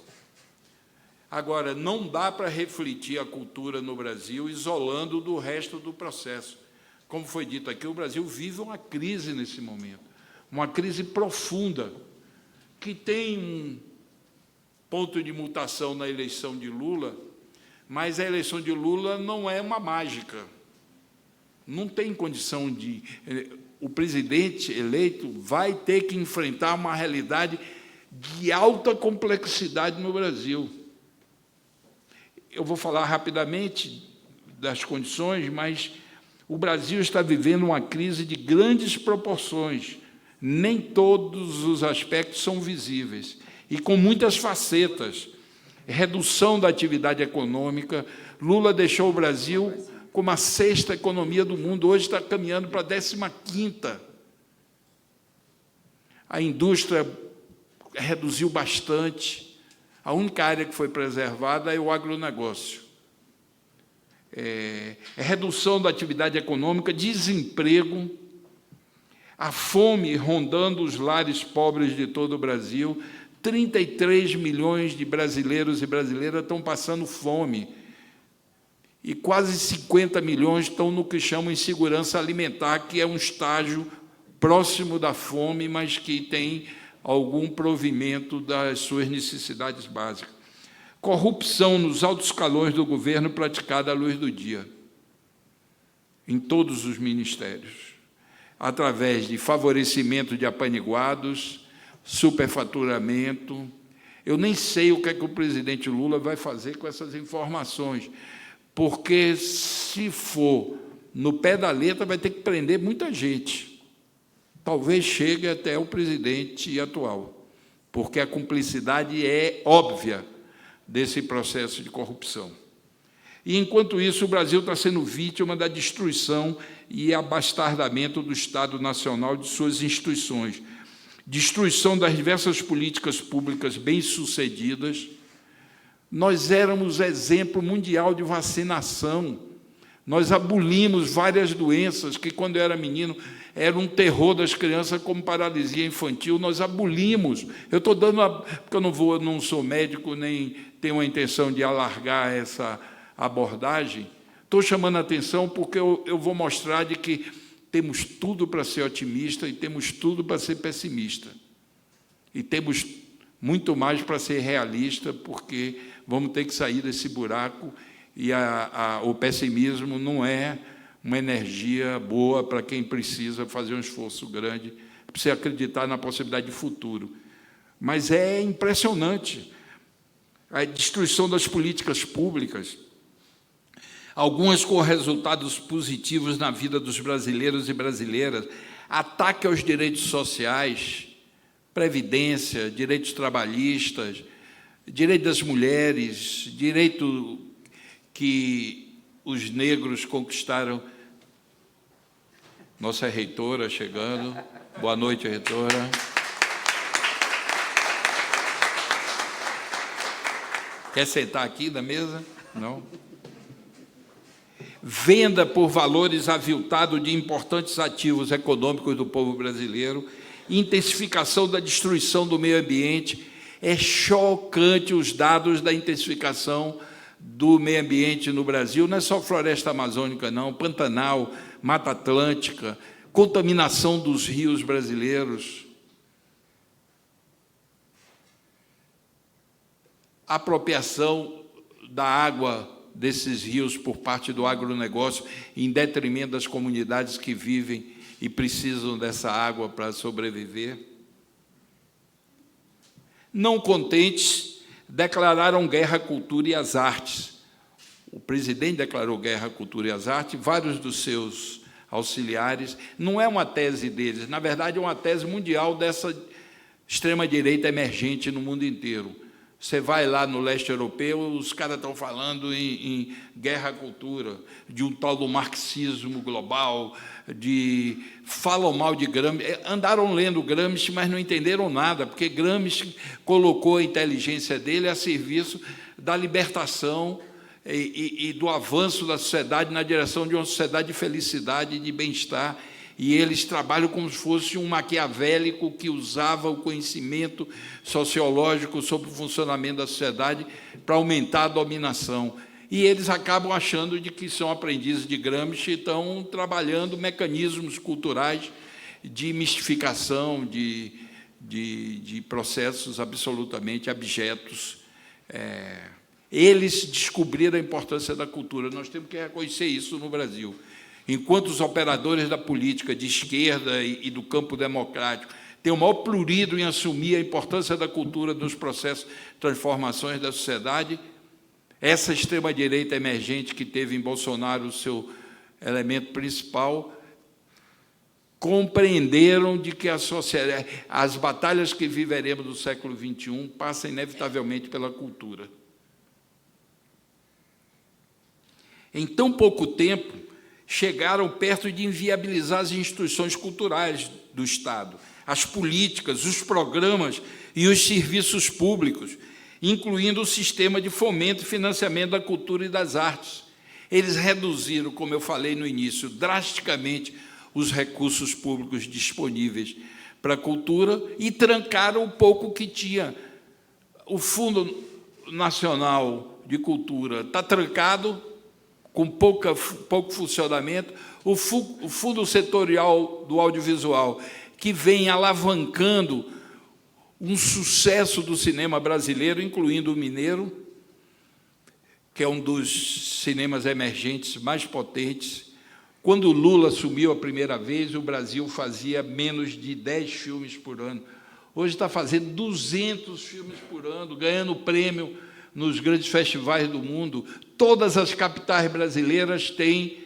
Agora, não dá para refletir a cultura no Brasil isolando do resto do processo. Como foi dito aqui, o Brasil vive uma crise nesse momento, uma crise profunda, que tem um ponto de mutação na eleição de Lula, mas a eleição de Lula não é uma mágica. Não tem condição de... O presidente eleito vai ter que enfrentar uma realidade de alta complexidade no Brasil. Eu vou falar rapidamente das condições, mas o Brasil está vivendo uma crise de grandes proporções. Nem todos os aspectos são visíveis. E com muitas facetas. Redução da atividade econômica. Lula deixou o Brasil como a 6ª economia do mundo, hoje está caminhando para a 15ª. A indústria reduziu bastante. A única área que foi preservada é o agronegócio. Redução da atividade econômica, desemprego, a fome rondando os lares pobres de todo o Brasil. 33 milhões de brasileiros e brasileiras estão passando fome. E quase 50 milhões estão no que chamam insegurança alimentar, que é um estágio próximo da fome, mas que tem algum provimento das suas necessidades básicas. Corrupção nos altos escalões do governo praticada à luz do dia, em todos os ministérios, através de favorecimento de apaniguados, superfaturamento. Eu nem sei o que é que o presidente Lula vai fazer com essas informações, porque se for no pé da letra, vai ter que prender muita gente. Talvez chegue até o presidente atual, porque a cumplicidade é óbvia desse processo de corrupção. E, enquanto isso, o Brasil está sendo vítima da destruição e abastardamento do Estado Nacional e de suas instituições, destruição das diversas políticas públicas bem-sucedidas. Nós éramos exemplo mundial de vacinação. Nós abolimos várias doenças que, quando eu era menino, era um terror das crianças, como paralisia infantil. Nós abolimos. Eu estou dando... porque eu não sou médico, nem tenho a intenção de alargar essa abordagem. Estou chamando a atenção porque eu vou mostrar de que temos tudo para ser otimista e temos tudo para ser pessimista. E temos muito mais para ser realista, porque vamos ter que sair desse buraco, e o pessimismo não é uma energia boa para quem precisa fazer um esforço grande, precisa acreditar na possibilidade de futuro. Mas é impressionante a destruição das políticas públicas, algumas com resultados positivos na vida dos brasileiros e brasileiras, ataque aos direitos sociais, previdência, direitos trabalhistas, direito das mulheres, direito que os negros conquistaram. Nossa reitora chegando. Boa noite, reitora. Quer sentar aqui na mesa? Não? Venda por valores aviltados de importantes ativos econômicos do povo brasileiro, intensificação da destruição do meio ambiente. É chocante os dados da intensificação do meio ambiente no Brasil. Não é só floresta amazônica, não, Pantanal, Mata Atlântica, contaminação dos rios brasileiros, apropriação da água desses rios por parte do agronegócio, em detrimento das comunidades que vivem e precisam dessa água para sobreviver. Não contentes, declararam guerra à cultura e às artes. O presidente declarou guerra à cultura e às artes, vários dos seus auxiliares. Não é uma tese deles, na verdade é uma tese mundial dessa extrema-direita emergente no mundo inteiro. Você vai lá no leste europeu, os caras estão falando em guerra à cultura, de um tal do marxismo global, falam mal de Gramsci, andaram lendo Gramsci, mas não entenderam nada, porque Gramsci colocou a inteligência dele a serviço da libertação e do avanço da sociedade na direção de uma sociedade de felicidade e de bem-estar. E eles trabalham como se fosse um maquiavélico que usava o conhecimento sociológico sobre o funcionamento da sociedade para aumentar a dominação. E eles acabam achando de que são aprendizes de Gramsci e estão trabalhando mecanismos culturais de mistificação, de processos absolutamente abjetos. Eles descobriram a importância da cultura. Nós temos que reconhecer isso no Brasil. Enquanto os operadores da política de esquerda e do campo democrático têm o maior prurido em assumir a importância da cultura nos processos de transformações da sociedade, essa extrema-direita emergente que teve em Bolsonaro o seu elemento principal, compreenderam de que a sociedade, as batalhas que viveremos no século XXI passam inevitavelmente pela cultura. Em tão pouco tempo, chegaram perto de inviabilizar as instituições culturais do Estado, as políticas, os programas e os serviços públicos, incluindo o sistema de fomento e financiamento da cultura e das artes. Eles reduziram, como eu falei no início, drasticamente os recursos públicos disponíveis para a cultura e trancaram o pouco que tinha. O Fundo Nacional de Cultura está trancado, com pouco funcionamento, o Fundo Setorial do Audiovisual, que vem alavancando um sucesso do cinema brasileiro, incluindo o mineiro, que é um dos cinemas emergentes mais potentes. Quando o Lula assumiu a primeira vez, o Brasil fazia menos de 10 filmes por ano. Hoje está fazendo 200 filmes por ano, ganhando prêmio nos grandes festivais do mundo. Todas as capitais brasileiras têm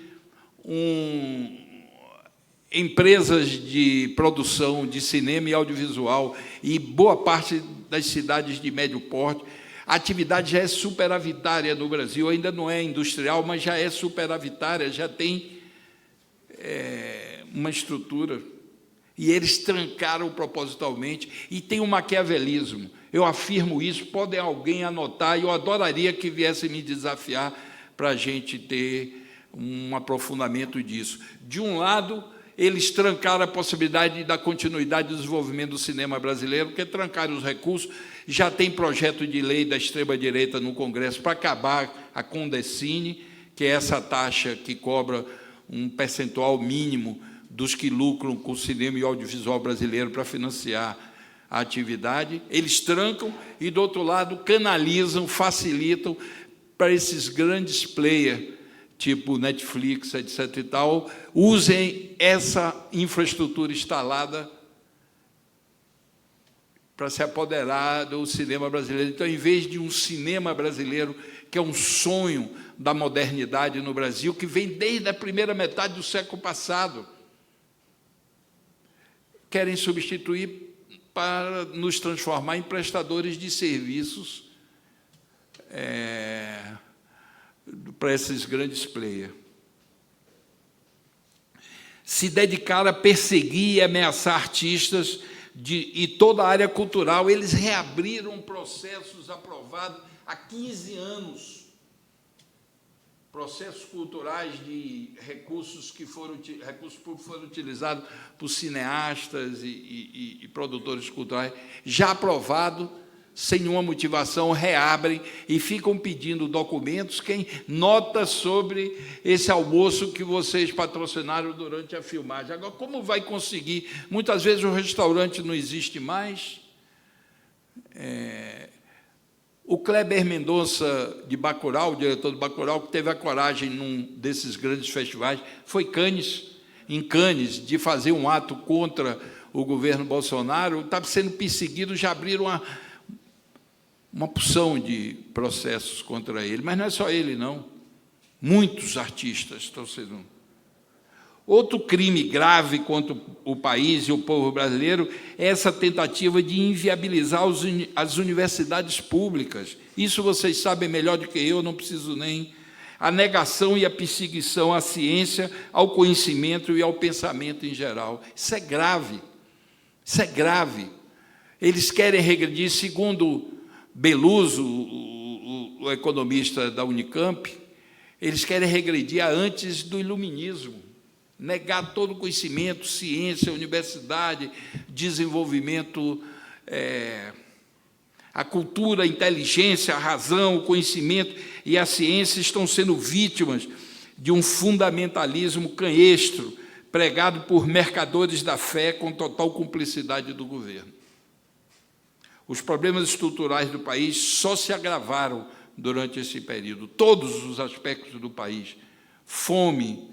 empresas de produção de cinema e audiovisual, e boa parte das cidades de médio porte. A atividade já é superavitária no Brasil, ainda não é industrial, mas já é superavitária, já tem uma estrutura. E eles trancaram propositalmente, e tem um maquiavelismo. Eu afirmo isso, podem alguém anotar, e eu adoraria que viesse me desafiar para a gente ter um aprofundamento disso. De um lado, eles trancaram a possibilidade da continuidade do desenvolvimento do cinema brasileiro, porque trancaram os recursos. Já tem projeto de lei da extrema-direita no Congresso para acabar a Condecine, que é essa taxa que cobra um percentual mínimo dos que lucram com o cinema e audiovisual brasileiro para financiar a atividade. Eles trancam e, do outro lado, canalizam, facilitam para esses grandes players, tipo Netflix, etc. e tal, usem essa infraestrutura instalada para se apoderar do cinema brasileiro. Então, em vez de um cinema brasileiro, que é um sonho da modernidade no Brasil, que vem desde a primeira metade do século passado, querem substituir para nos transformar em prestadores de serviços para esses grandes players. Se dedicaram a perseguir e ameaçar artistas e toda a área cultural. Eles reabriram processos aprovados há 15 anos, processos culturais de recursos públicos foram utilizados por cineastas e produtores culturais, já aprovado, sem nenhuma motivação, reabrem e ficam pedindo documentos, nota sobre esse almoço que vocês patrocinaram durante a filmagem. Agora, como vai conseguir? Muitas vezes o restaurante não existe mais. O Kleber Mendonça, de Bacurau, o diretor do Bacurau, que teve a coragem, num desses grandes festivais, foi em Cannes, de fazer um ato contra o governo Bolsonaro, estava sendo perseguido, já abriram uma porção de processos contra ele, mas não é só ele, não. Muitos artistas estão sendo... Outro crime grave contra o país e o povo brasileiro é essa tentativa de inviabilizar as universidades públicas. Isso vocês sabem melhor do que eu, não preciso nem... A negação e a perseguição à ciência, ao conhecimento e ao pensamento em geral. Isso é grave. Isso é grave. Eles querem regredir, segundo Beluso, o economista da Unicamp, eles querem regredir a antes do iluminismo, negar todo o conhecimento, ciência, universidade, desenvolvimento, a cultura, a inteligência, a razão, o conhecimento e a ciência estão sendo vítimas de um fundamentalismo canhestro, pregado por mercadores da fé com total cumplicidade do governo. Os problemas estruturais do país só se agravaram durante esse período. Todos os aspectos do país, fome,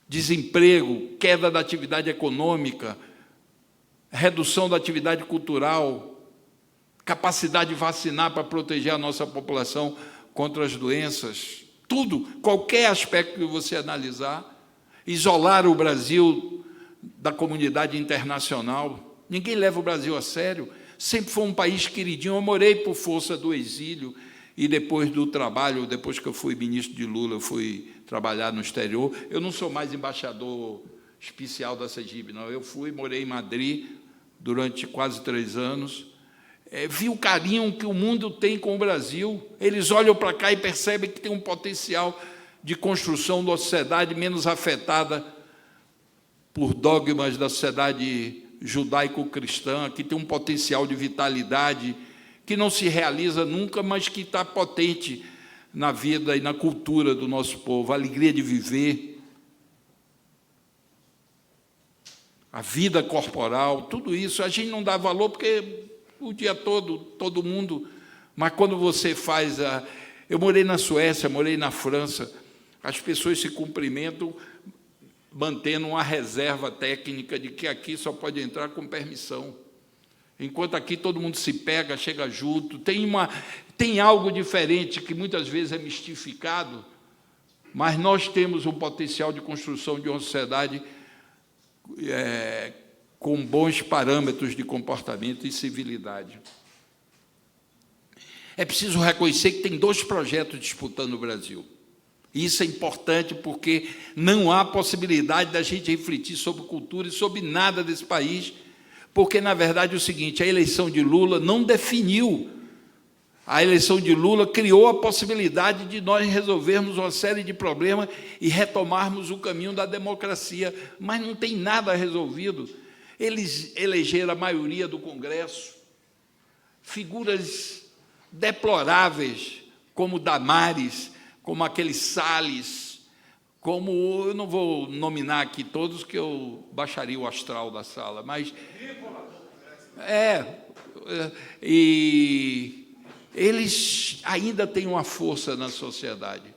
desemprego, queda da atividade econômica, redução da atividade cultural, capacidade de vacinar para proteger a nossa população contra as doenças, tudo, qualquer aspecto que você analisar, isolar o Brasil da comunidade internacional. Ninguém leva o Brasil a sério. Sempre foi um país queridinho. Eu morei por força do exílio e depois do trabalho, depois que eu fui ministro de Lula, eu fui trabalhar no exterior. Eu não sou mais embaixador especial da CEGIB, não. Eu morei em Madrid durante quase 3 anos. Vi o carinho que o mundo tem com o Brasil. Eles olham para cá e percebem que tem um potencial de construção de uma sociedade menos afetada por dogmas da sociedade judaico-cristã, que tem um potencial de vitalidade, que não se realiza nunca, mas que está potente na vida e na cultura do nosso povo, a alegria de viver, a vida corporal, tudo isso. A gente não dá valor porque o dia todo mundo... Mas quando você faz Eu morei na Suécia, morei na França, as pessoas se cumprimentam mantendo uma reserva técnica de que aqui só pode entrar com permissão. Enquanto aqui todo mundo se pega, chega junto, tem algo diferente que muitas vezes é mistificado mas nós temos um potencial de construção de uma sociedade com bons parâmetros de comportamento e civilidade. É preciso reconhecer que tem 2 projetos disputando o Brasil. Isso é importante porque não há possibilidade da gente refletir sobre cultura e sobre nada desse país, porque, na verdade, é o seguinte, a eleição de Lula não definiu. A eleição de Lula criou a possibilidade de nós resolvermos uma série de problemas e retomarmos o caminho da democracia, mas não tem nada resolvido. Eles elegeram a maioria do Congresso, figuras deploráveis, como Damares, como aquele Salles, como, eu não vou nominar aqui todos, que eu baixaria o astral da sala, mas... E eles ainda têm uma força na sociedade,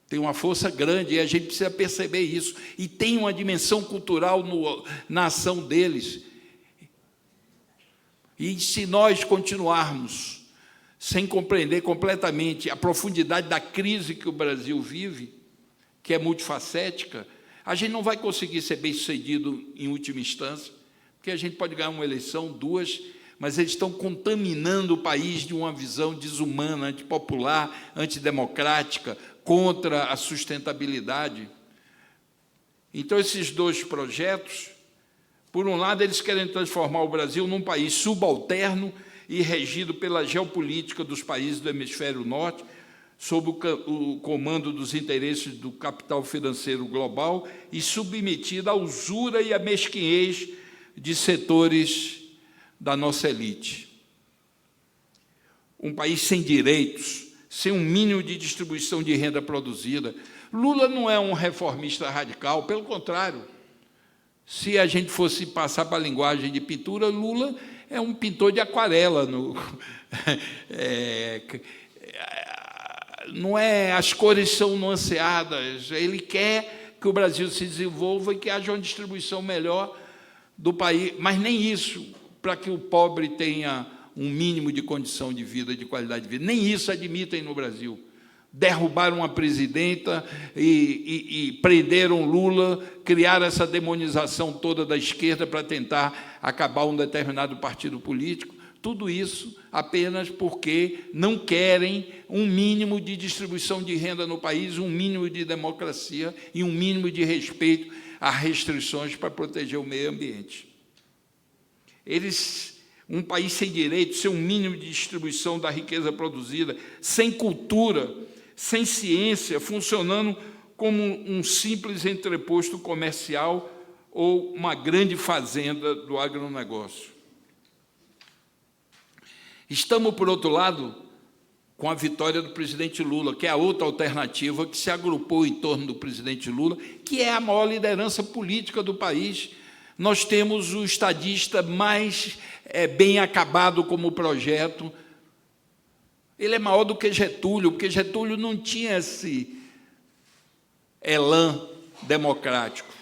tem uma força grande, e a gente precisa perceber isso, e tem uma dimensão cultural na ação deles. E se nós continuarmos sem compreender completamente a profundidade da crise que o Brasil vive, que é multifacética, a gente não vai conseguir ser bem-sucedido em última instância, porque a gente pode ganhar uma eleição, 2, mas eles estão contaminando o país de uma visão desumana, antipopular, antidemocrática, contra a sustentabilidade. Então, esses 2 projetos, por um lado, eles querem transformar o Brasil num país subalterno e regido pela geopolítica dos países do hemisfério norte, sob o comando dos interesses do capital financeiro global e submetido à usura e à mesquinhez de setores da nossa elite. Um país sem direitos, sem um mínimo de distribuição de renda produzida. Lula não é um reformista radical, pelo contrário. Se a gente fosse passar para a linguagem de pintura, Lula é um pintor de aquarela. Não é, as cores são nuanceadas. Ele quer que o Brasil se desenvolva e que haja uma distribuição melhor do país, mas nem isso, para que o pobre tenha um mínimo de condição de vida, de qualidade de vida. Nem isso admitem no Brasil. Derrubaram uma presidenta e prenderam Lula, criaram essa demonização toda da esquerda para tentar acabar um determinado partido político. Tudo isso apenas porque não querem um mínimo de distribuição de renda no país, um mínimo de democracia e um mínimo de respeito a restrições para proteger o meio ambiente. Um país sem direitos, sem um mínimo de distribuição da riqueza produzida, sem cultura, sem ciência, funcionando como um simples entreposto comercial ou uma grande fazenda do agronegócio. Estamos, por outro lado, com a vitória do presidente Lula, que é a outra alternativa que se agrupou em torno do presidente Lula, que é a maior liderança política do país. Nós temos o estadista mais bem acabado como projeto. Ele é maior do que Getúlio, porque Getúlio não tinha esse elan democrático.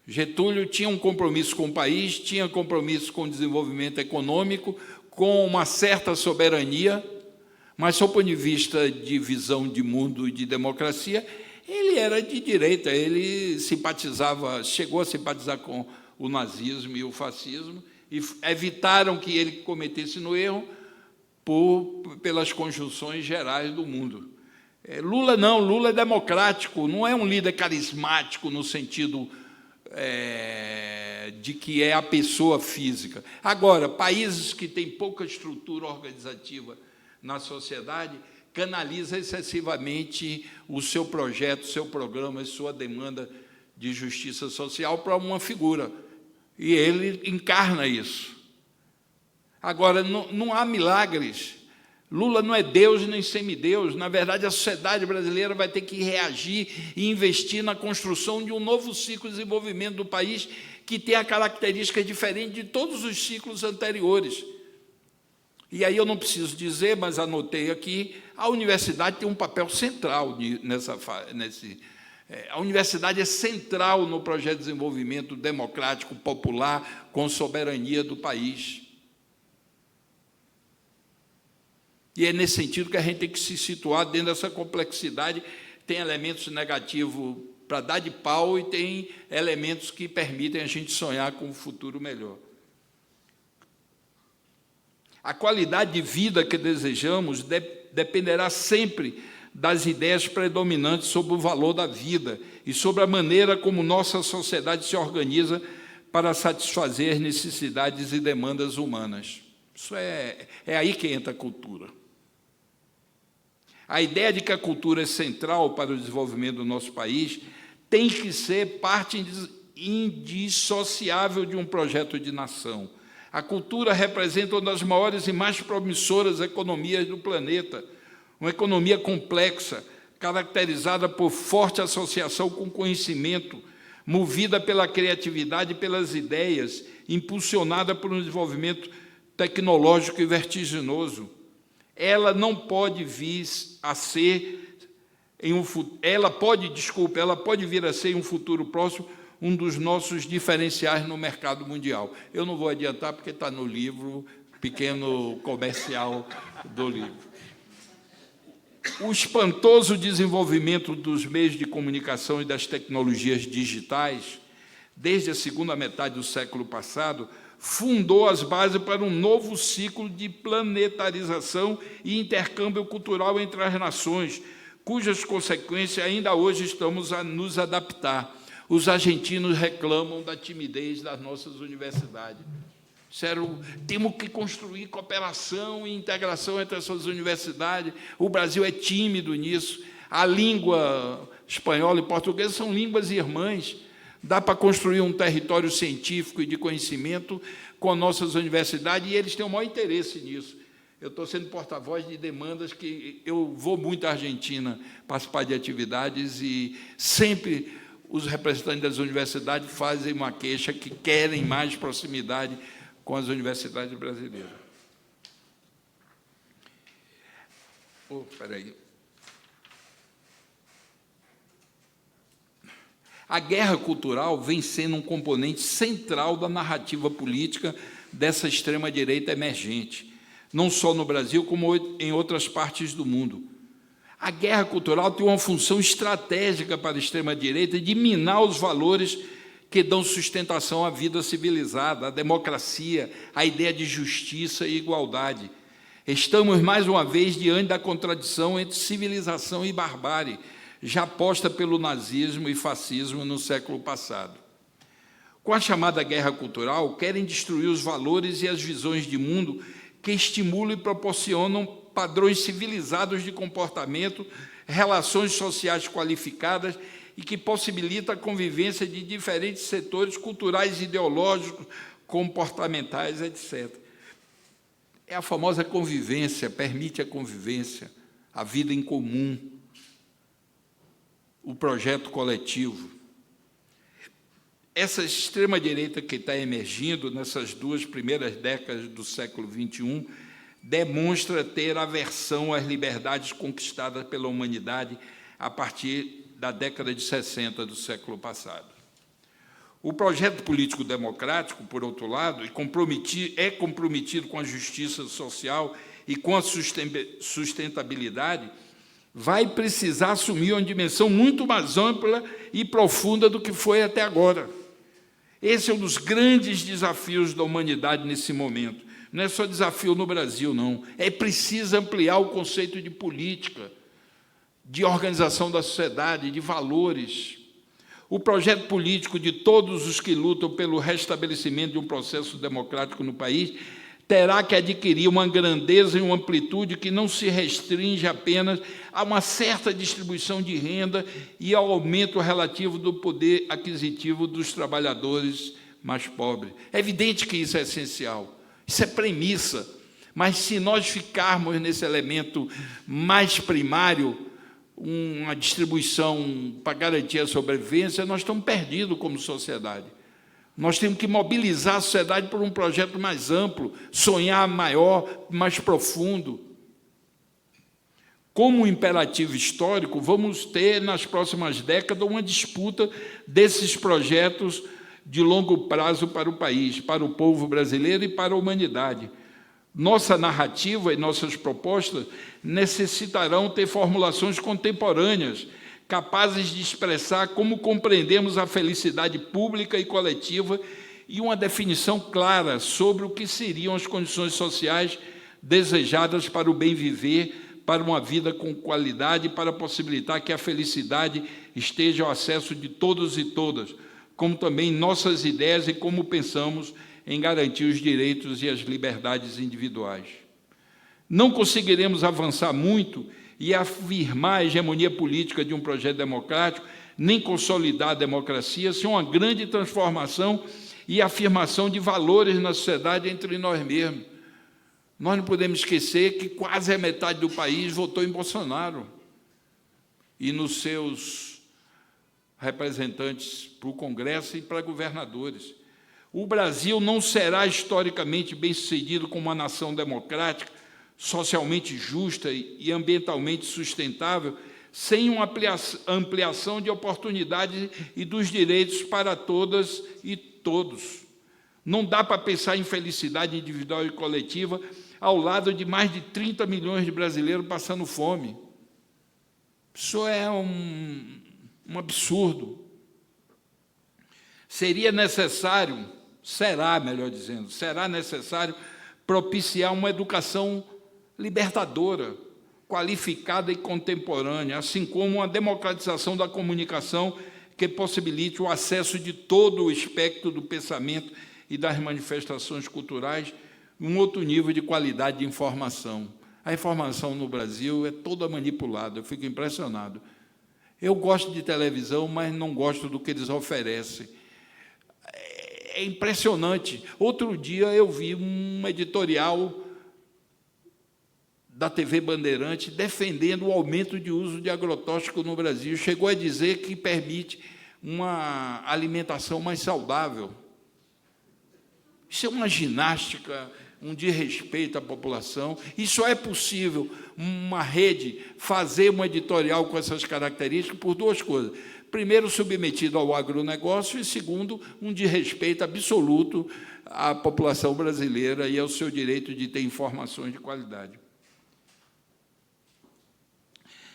Getúlio tinha um compromisso com o país, tinha compromisso com o desenvolvimento econômico, com uma certa soberania, mas, sob o ponto de vista de visão de mundo e de democracia, ele era de direita, ele chegou a simpatizar com o nazismo e o fascismo, e evitaram que ele cometesse no erro pelas conjunções gerais do mundo. Lula não, Lula é democrático, não é um líder carismático no sentido de que é a pessoa física. Agora, países que têm pouca estrutura organizativa na sociedade canalizam excessivamente o seu projeto, seu programa, sua demanda de justiça social para uma figura. E ele encarna isso. Agora, não há milagres. Lula não é Deus nem semideus. Na verdade, a sociedade brasileira vai ter que reagir e investir na construção de um novo ciclo de desenvolvimento do país que tem a característica diferente de todos os ciclos anteriores. E aí eu não preciso dizer, mas anotei aqui, a universidade tem um papel central a universidade é central no projeto de desenvolvimento democrático, popular, com soberania do país. E é nesse sentido que a gente tem que se situar dentro dessa complexidade, tem elementos negativos para dar de pau e tem elementos que permitem a gente sonhar com um futuro melhor. A qualidade de vida que desejamos dependerá sempre das ideias predominantes sobre o valor da vida e sobre a maneira como nossa sociedade se organiza para satisfazer necessidades e demandas humanas. Isso é aí que entra a cultura. A ideia de que a cultura é central para o desenvolvimento do nosso país tem que ser parte indissociável de um projeto de nação. A cultura representa uma das maiores e mais promissoras economias do planeta, uma economia complexa, caracterizada por forte associação com o conhecimento, movida pela criatividade e pelas ideias, impulsionada por um desenvolvimento tecnológico e vertiginoso. Ela não pode vir a ser, ela pode vir a ser em um futuro próximo um dos nossos diferenciais no mercado mundial. Eu não vou adiantar porque está no livro, pequeno comercial do livro. O espantoso desenvolvimento dos meios de comunicação e das tecnologias digitais, desde a segunda metade do século passado, fundou as bases para um novo ciclo de planetarização e intercâmbio cultural entre as nações, cujas consequências ainda hoje estamos a nos adaptar. Os argentinos reclamam da timidez das nossas universidades. Temos que construir cooperação e integração entre essas universidades. O Brasil é tímido nisso. A língua espanhola e portuguesa são línguas irmãs. Dá para construir um território científico e de conhecimento com nossas universidades, e eles têm o maior interesse nisso. Eu estou sendo porta-voz de demandas que eu vou muito à Argentina participar de atividades e sempre os representantes das universidades fazem uma queixa que querem mais proximidade com as universidades brasileiras. Espera aí. A guerra cultural vem sendo um componente central da narrativa política dessa extrema-direita emergente, não só no Brasil, como em outras partes do mundo. A guerra cultural tem uma função estratégica para a extrema-direita de minar os valores que dão sustentação à vida civilizada, à democracia, à ideia de justiça e igualdade. Estamos, mais uma vez, diante da contradição entre civilização e barbárie, já posta pelo nazismo e fascismo no século passado. Com a chamada guerra cultural, querem destruir os valores e as visões de mundo que estimulam e proporcionam padrões civilizados de comportamento, relações sociais qualificadas e que possibilita a convivência de diferentes setores culturais, ideológicos, comportamentais, etc. É a famosa convivência, permite a convivência, a vida em comum, o projeto coletivo. Essa extrema-direita que está emergindo nessas duas primeiras décadas do século XXI demonstra ter aversão às liberdades conquistadas pela humanidade a partir da década de 60 do século passado. O projeto político democrático, por outro lado, é comprometido com a justiça social e com a sustentabilidade, vai precisar assumir uma dimensão muito mais ampla e profunda do que foi até agora. Esse é um dos grandes desafios da humanidade nesse momento. Não é só desafio no Brasil, não. É preciso ampliar o conceito de política, de organização da sociedade, de valores. O projeto político de todos os que lutam pelo restabelecimento de um processo democrático no país terá que adquirir uma grandeza e uma amplitude que não se restringe apenas a uma certa distribuição de renda e ao aumento relativo do poder aquisitivo dos trabalhadores mais pobres. É evidente que isso é essencial, isso é premissa, mas se nós ficarmos nesse elemento mais primário, uma distribuição para garantir a sobrevivência, nós estamos perdidos como sociedade. Nós temos que mobilizar a sociedade por um projeto mais amplo, sonhar maior, mais profundo. Como imperativo histórico, vamos ter, nas próximas décadas, uma disputa desses projetos de longo prazo para o país, para o povo brasileiro e para a humanidade. Nossa narrativa e nossas propostas necessitarão ter formulações contemporâneas capazes de expressar como compreendemos a felicidade pública e coletiva e uma definição clara sobre o que seriam as condições sociais desejadas para o bem viver, para uma vida com qualidade, para possibilitar que a felicidade esteja ao acesso de todos e todas, como também nossas ideias e como pensamos em garantir os direitos e as liberdades individuais. Não conseguiremos avançar muito e afirmar a hegemonia política de um projeto democrático, nem consolidar a democracia, sem uma grande transformação e afirmação de valores na sociedade entre nós mesmos. Nós não podemos esquecer que quase a metade do país votou em Bolsonaro e nos seus representantes para o Congresso e para governadores. O Brasil não será historicamente bem-sucedido como uma nação democrática, socialmente justa e ambientalmente sustentável, sem uma ampliação de oportunidades e dos direitos para todas e todos. Não dá para pensar em felicidade individual e coletiva ao lado de mais de 30 milhões de brasileiros passando fome. Isso é um absurdo. Será necessário propiciar uma educação libertadora, qualificada e contemporânea, assim como uma democratização da comunicação que possibilite o acesso de todo o espectro do pensamento e das manifestações culturais, um outro nível de qualidade de informação. A informação no Brasil é toda manipulada, eu fico impressionado. Eu gosto de televisão, mas não gosto do que eles oferecem. É impressionante. Outro dia eu vi um editorial da TV Bandeirante defendendo o aumento de uso de agrotóxico no Brasil. Chegou a dizer que permite uma alimentação mais saudável. Isso é uma ginástica, um desrespeito à população. E só é possível uma rede fazer um editorial com essas características por duas coisas. Primeiro, submetido ao agronegócio, e segundo, um desrespeito absoluto à população brasileira e ao seu direito de ter informações de qualidade.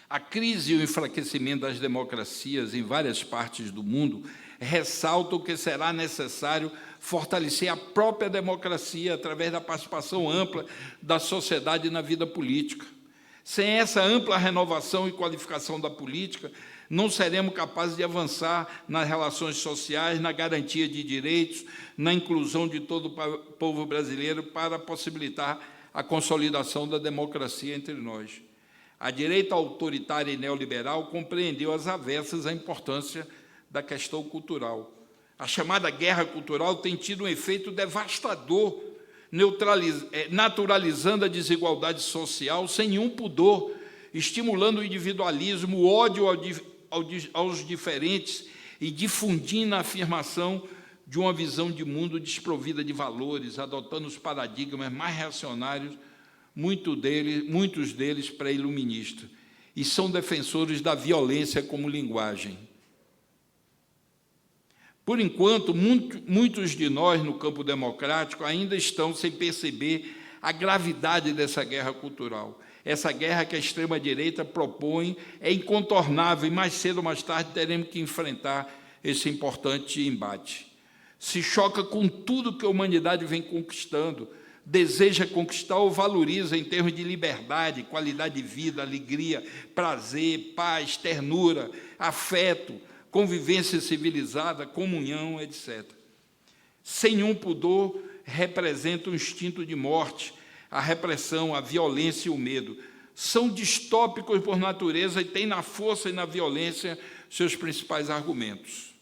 A crise e o enfraquecimento das democracias em várias partes do mundo ressaltam que será necessário fortalecer a própria democracia através da participação ampla da sociedade na vida política. Sem essa ampla renovação e qualificação da política, não seremos capazes de avançar nas relações sociais, na garantia de direitos, na inclusão de todo o povo brasileiro para possibilitar a consolidação da democracia entre nós. A direita autoritária e neoliberal compreendeu às avessas a importância da questão cultural. A chamada guerra cultural tem tido um efeito devastador, naturalizando a desigualdade social sem nenhum pudor, estimulando o individualismo, o ódio aos diferentes e difundindo a afirmação de uma visão de mundo desprovida de valores, adotando os paradigmas mais reacionários, muitos deles pré-iluministas, e são defensores da violência como linguagem. Por enquanto, muitos de nós, no campo democrático, ainda estão sem perceber a gravidade dessa guerra cultural. Essa guerra que a extrema-direita propõe é incontornável e, mais cedo ou mais tarde, teremos que enfrentar esse importante embate. Se choca com tudo que a humanidade vem conquistando, deseja conquistar ou valoriza em termos de liberdade, qualidade de vida, alegria, prazer, paz, ternura, afeto, convivência civilizada, comunhão, etc. Sem nenhum pudor, representa um instinto de morte, a repressão, a violência e o medo. São distópicos por natureza e têm na força e na violência seus principais argumentos.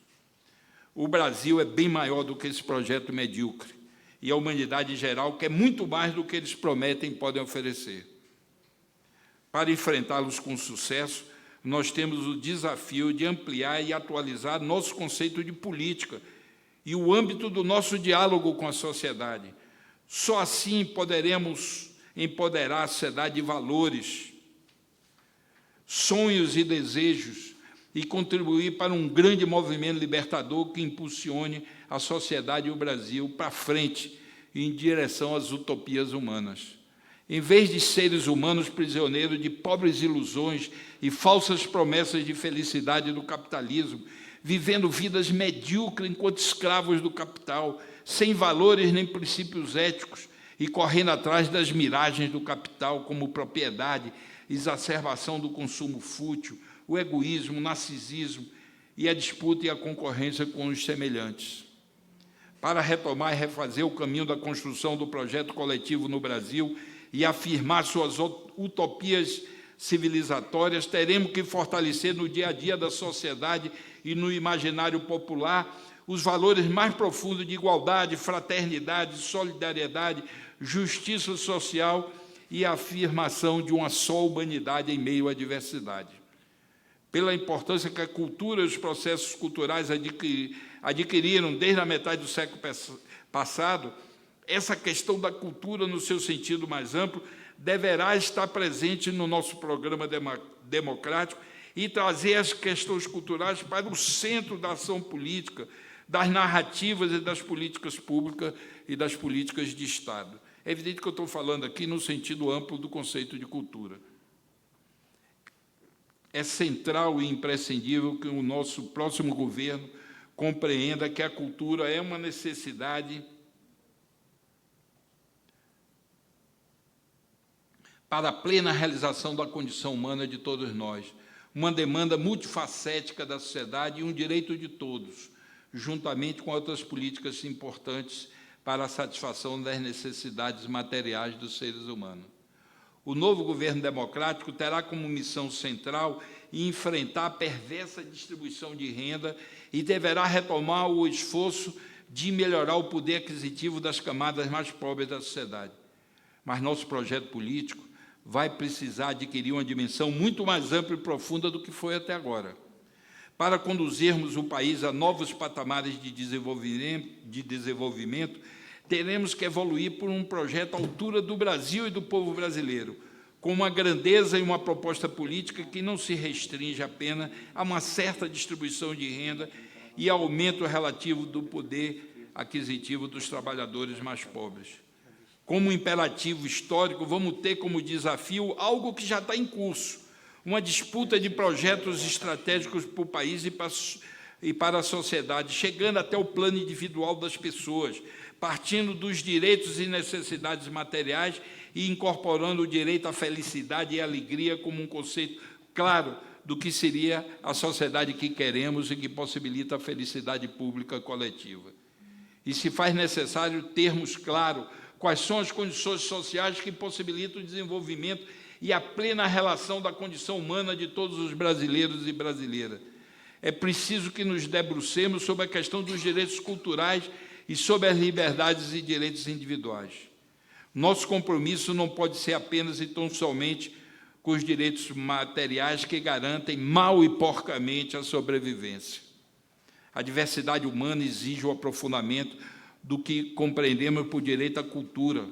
O Brasil é bem maior do que esse projeto medíocre, e a humanidade em geral quer muito mais do que eles prometem e podem oferecer. Para enfrentá-los com sucesso, nós temos o desafio de ampliar e atualizar nosso conceito de política e o âmbito do nosso diálogo com a sociedade. Só assim poderemos empoderar a sociedade de valores, sonhos e desejos e contribuir para um grande movimento libertador que impulsione a sociedade e o Brasil para frente em direção às utopias humanas. Em vez de seres humanos prisioneiros de pobres ilusões e falsas promessas de felicidade do capitalismo, vivendo vidas medíocres enquanto escravos do capital, sem valores nem princípios éticos, e correndo atrás das miragens do capital, como propriedade, exacerbação do consumo fútil, o egoísmo, o narcisismo e a disputa e a concorrência com os semelhantes. Para retomar e refazer o caminho da construção do projeto coletivo no Brasil e afirmar suas utopias civilizatórias, teremos que fortalecer no dia a dia da sociedade e no imaginário popular os valores mais profundos de igualdade, fraternidade, solidariedade, justiça social e a afirmação de uma só humanidade em meio à diversidade. Pela importância que a cultura e os processos culturais adquiriram desde a metade do século passado, essa questão da cultura, no seu sentido mais amplo, deverá estar presente no nosso programa democrático e trazer as questões culturais para o centro da ação política, das narrativas e das políticas públicas e das políticas de Estado. É evidente que eu estou falando aqui no sentido amplo do conceito de cultura. É central e imprescindível que o nosso próximo governo compreenda que a cultura é uma necessidade para a plena realização da condição humana de todos nós, uma demanda multifacética da sociedade e um direito de todos, juntamente com outras políticas importantes para a satisfação das necessidades materiais dos seres humanos. O novo governo democrático terá como missão central enfrentar a perversa distribuição de renda e deverá retomar o esforço de melhorar o poder aquisitivo das camadas mais pobres da sociedade. Mas nosso projeto político vai precisar adquirir uma dimensão muito mais ampla e profunda do que foi até agora. Para conduzirmos o país a novos patamares de desenvolvimento, teremos que evoluir por um projeto à altura do Brasil e do povo brasileiro, com uma grandeza e uma proposta política que não se restringe apenas a uma certa distribuição de renda e aumento relativo do poder aquisitivo dos trabalhadores mais pobres. Como imperativo histórico, vamos ter como desafio algo que já está em curso, uma disputa de projetos estratégicos para o país e para a sociedade, chegando até o plano individual das pessoas, partindo dos direitos e necessidades materiais e incorporando o direito à felicidade e à alegria como um conceito claro do que seria a sociedade que queremos e que possibilita a felicidade pública coletiva. E se faz necessário termos claro quais são as condições sociais que possibilitam o desenvolvimento e a plena relação da condição humana de todos os brasileiros e brasileiras. É preciso que nos debrucemos sobre a questão dos direitos culturais e sobre as liberdades e direitos individuais. Nosso compromisso não pode ser apenas e tão somente com os direitos materiais que garantem mal e porcamente a sobrevivência. A diversidade humana exige o aprofundamento do que compreendemos por direito à cultura.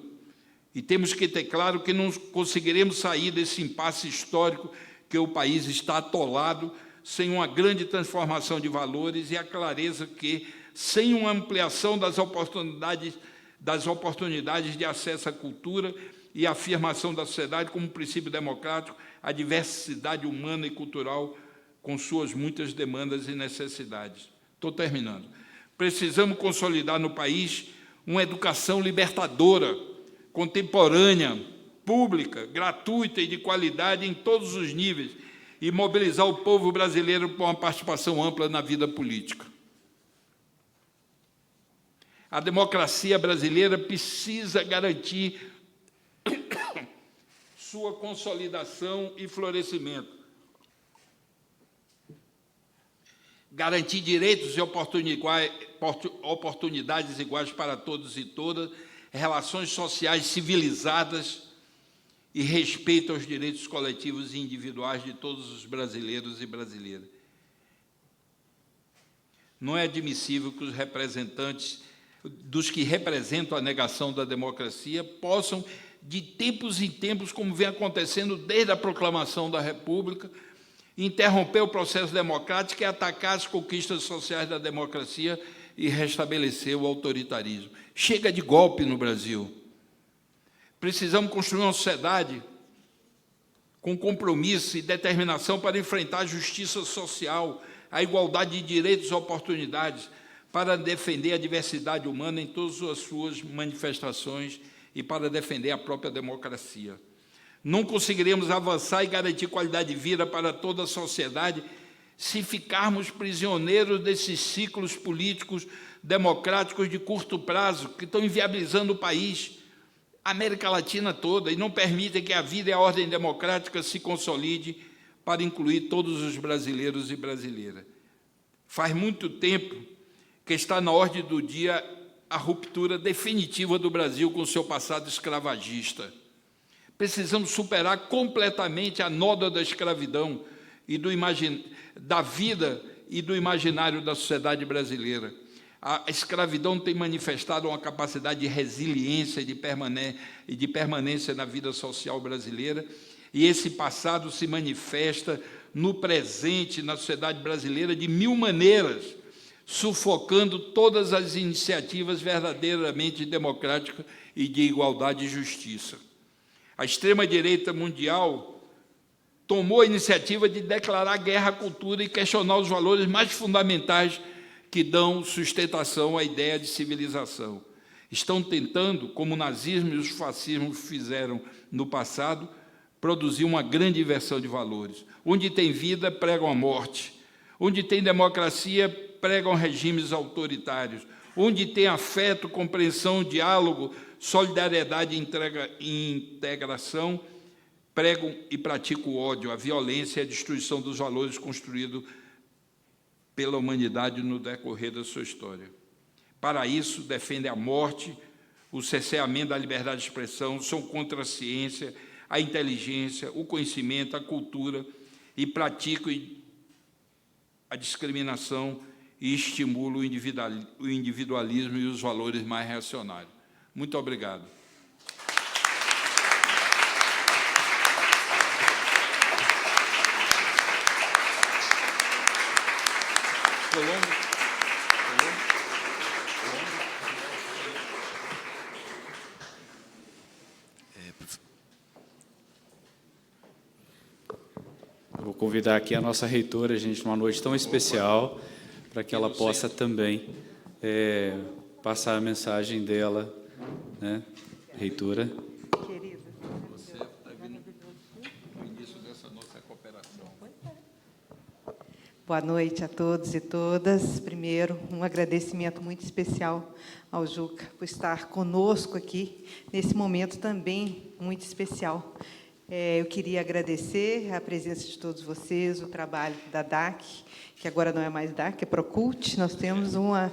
E temos que ter claro que não conseguiremos sair desse impasse histórico que o país está atolado sem uma grande transformação de valores e a clareza que, sem uma ampliação das oportunidades de acesso à cultura e a afirmação da sociedade como princípio democrático, a diversidade humana e cultural com suas muitas demandas e necessidades. Estou terminando. Precisamos consolidar no país uma educação libertadora, contemporânea, pública, gratuita e de qualidade em todos os níveis e mobilizar o povo brasileiro para uma participação ampla na vida política. A democracia brasileira precisa garantir sua consolidação e florescimento. Garantir direitos e oportunidades iguais para todos e todas, relações sociais civilizadas e respeito aos direitos coletivos e individuais de todos os brasileiros e brasileiras. Não é admissível que os representantes dos que representam a negação da democracia possam, de tempos em tempos, como vem acontecendo desde a proclamação da República, interromper o processo democrático e atacar as conquistas sociais da democracia e restabelecer o autoritarismo. Chega de golpe no Brasil. Precisamos construir uma sociedade com compromisso e determinação para enfrentar a justiça social, a igualdade de direitos e oportunidades, para defender a diversidade humana em todas as suas manifestações e para defender a própria democracia. Não conseguiremos avançar e garantir qualidade de vida para toda a sociedade se ficarmos prisioneiros desses ciclos políticos democráticos de curto prazo que estão inviabilizando o país, a América Latina toda, e não permitem que a vida e a ordem democrática se consolide para incluir todos os brasileiros e brasileiras. Faz muito tempo que está na ordem do dia a ruptura definitiva do Brasil com seu passado escravagista. Precisamos superar completamente a nódoa da escravidão e da vida e do imaginário da sociedade brasileira. A escravidão tem manifestado uma capacidade de resiliência e de permanência na vida social brasileira, e esse passado se manifesta no presente, na sociedade brasileira, de mil maneiras, sufocando todas as iniciativas verdadeiramente democráticas e de igualdade e justiça. A extrema-direita mundial tomou a iniciativa de declarar guerra à cultura e questionar os valores mais fundamentais que dão sustentação à ideia de civilização. Estão tentando, como o nazismo e os fascismos fizeram no passado, produzir uma grande inversão de valores. Onde tem vida, pregam a morte. Onde tem democracia, pregam regimes autoritários. Onde tem afeto, compreensão, diálogo, solidariedade e integração, pregam e praticam o ódio, a violência e a destruição dos valores construídos pela humanidade no decorrer da sua história. Para isso, defendem a morte, o cerceamento da liberdade de expressão, são contra a ciência, a inteligência, o conhecimento, a cultura, e praticam a discriminação e estimulam o individualismo e os valores mais reacionários. Muito obrigado. Eu vou convidar aqui a nossa reitora, gente, numa noite tão especial, para que ela possa também passar a mensagem dela, né, reitora. Querida, você está vindo no início dessa nossa cooperação. Boa noite a todos e todas. Primeiro, um agradecimento muito especial ao Juca por estar conosco aqui, nesse momento também muito especial. Eu queria agradecer a presença de todos vocês, o trabalho da DAC, que agora não é mais DAC, é Procult. Nós temos uma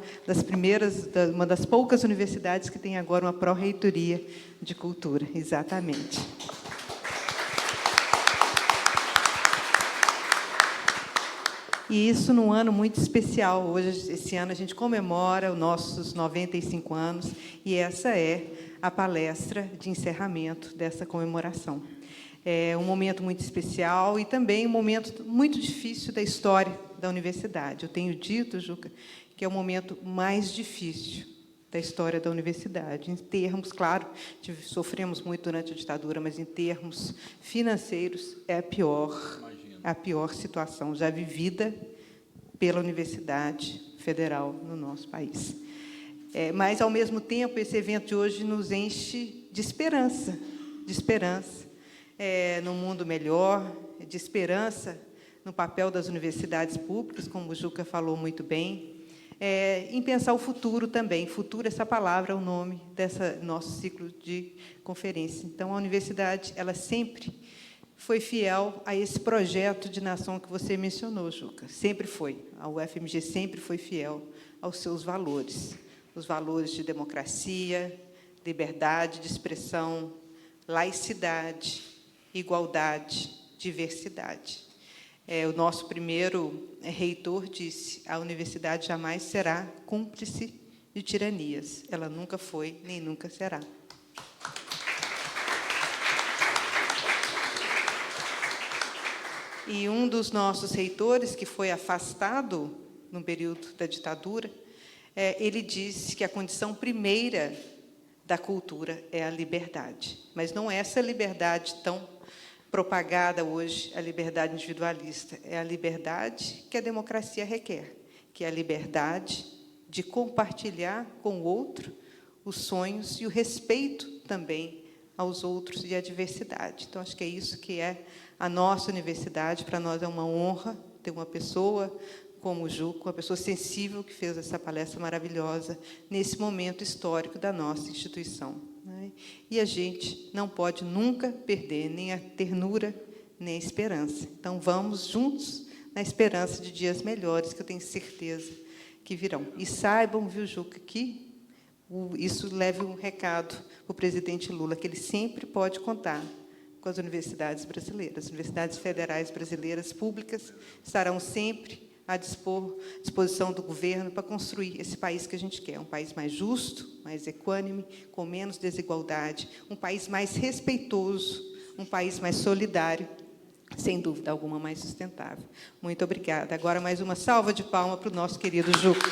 das poucas universidades que tem agora uma pró-reitoria de cultura, exatamente. E isso num ano muito especial. Hoje, esse ano, a gente comemora os nossos 95 anos, e essa é a palestra de encerramento dessa comemoração. É um momento muito especial e também um momento muito difícil da história da universidade. Eu tenho dito, Juca, que é o momento mais difícil da história da universidade. Em termos, claro, sofremos muito durante a ditadura, mas em termos financeiros é a pior situação já vivida pela Universidade Federal no nosso país. Mas, ao mesmo tempo, esse evento de hoje nos enche de esperança, num mundo melhor, de esperança no papel das universidades públicas, como o Juca falou muito bem, em pensar o futuro também. Futuro, essa palavra é o nome desse nosso ciclo de conferência. Então, a universidade, ela sempre foi fiel a esse projeto de nação que você mencionou, Juca. Sempre foi. A UFMG sempre foi fiel aos seus valores. Os valores de democracia, liberdade de expressão, laicidade, igualdade, diversidade. O nosso primeiro reitor disse: a universidade jamais será cúmplice de tiranias. Ela nunca foi, nem nunca será. E um dos nossos reitores, que foi afastado no período da ditadura, ele disse que a condição primeira da cultura é a liberdade. Mas não é essa liberdade tão propagada hoje, a liberdade individualista. É a liberdade que a democracia requer, que é a liberdade de compartilhar com o outro os sonhos e o respeito também aos outros e à diversidade. Então, acho que é isso que é a nossa universidade. Para nós é uma honra ter uma pessoa como o Juca, uma pessoa sensível que fez essa palestra maravilhosa nesse momento histórico da nossa instituição. E a gente não pode nunca perder nem a ternura, nem a esperança. Então, vamos juntos na esperança de dias melhores, que eu tenho certeza que virão. E saibam, viu, Juca, que isso leve um recado para o presidente Lula, que ele sempre pode contar com as universidades brasileiras. As universidades federais brasileiras públicas estarão sempre à disposição do governo para construir esse país que a gente quer, um país mais justo, mais equânime, com menos desigualdade, um país mais respeitoso, um país mais solidário, sem dúvida alguma mais sustentável. Muito obrigada. Agora, mais uma salva de palmas para o nosso querido Juca.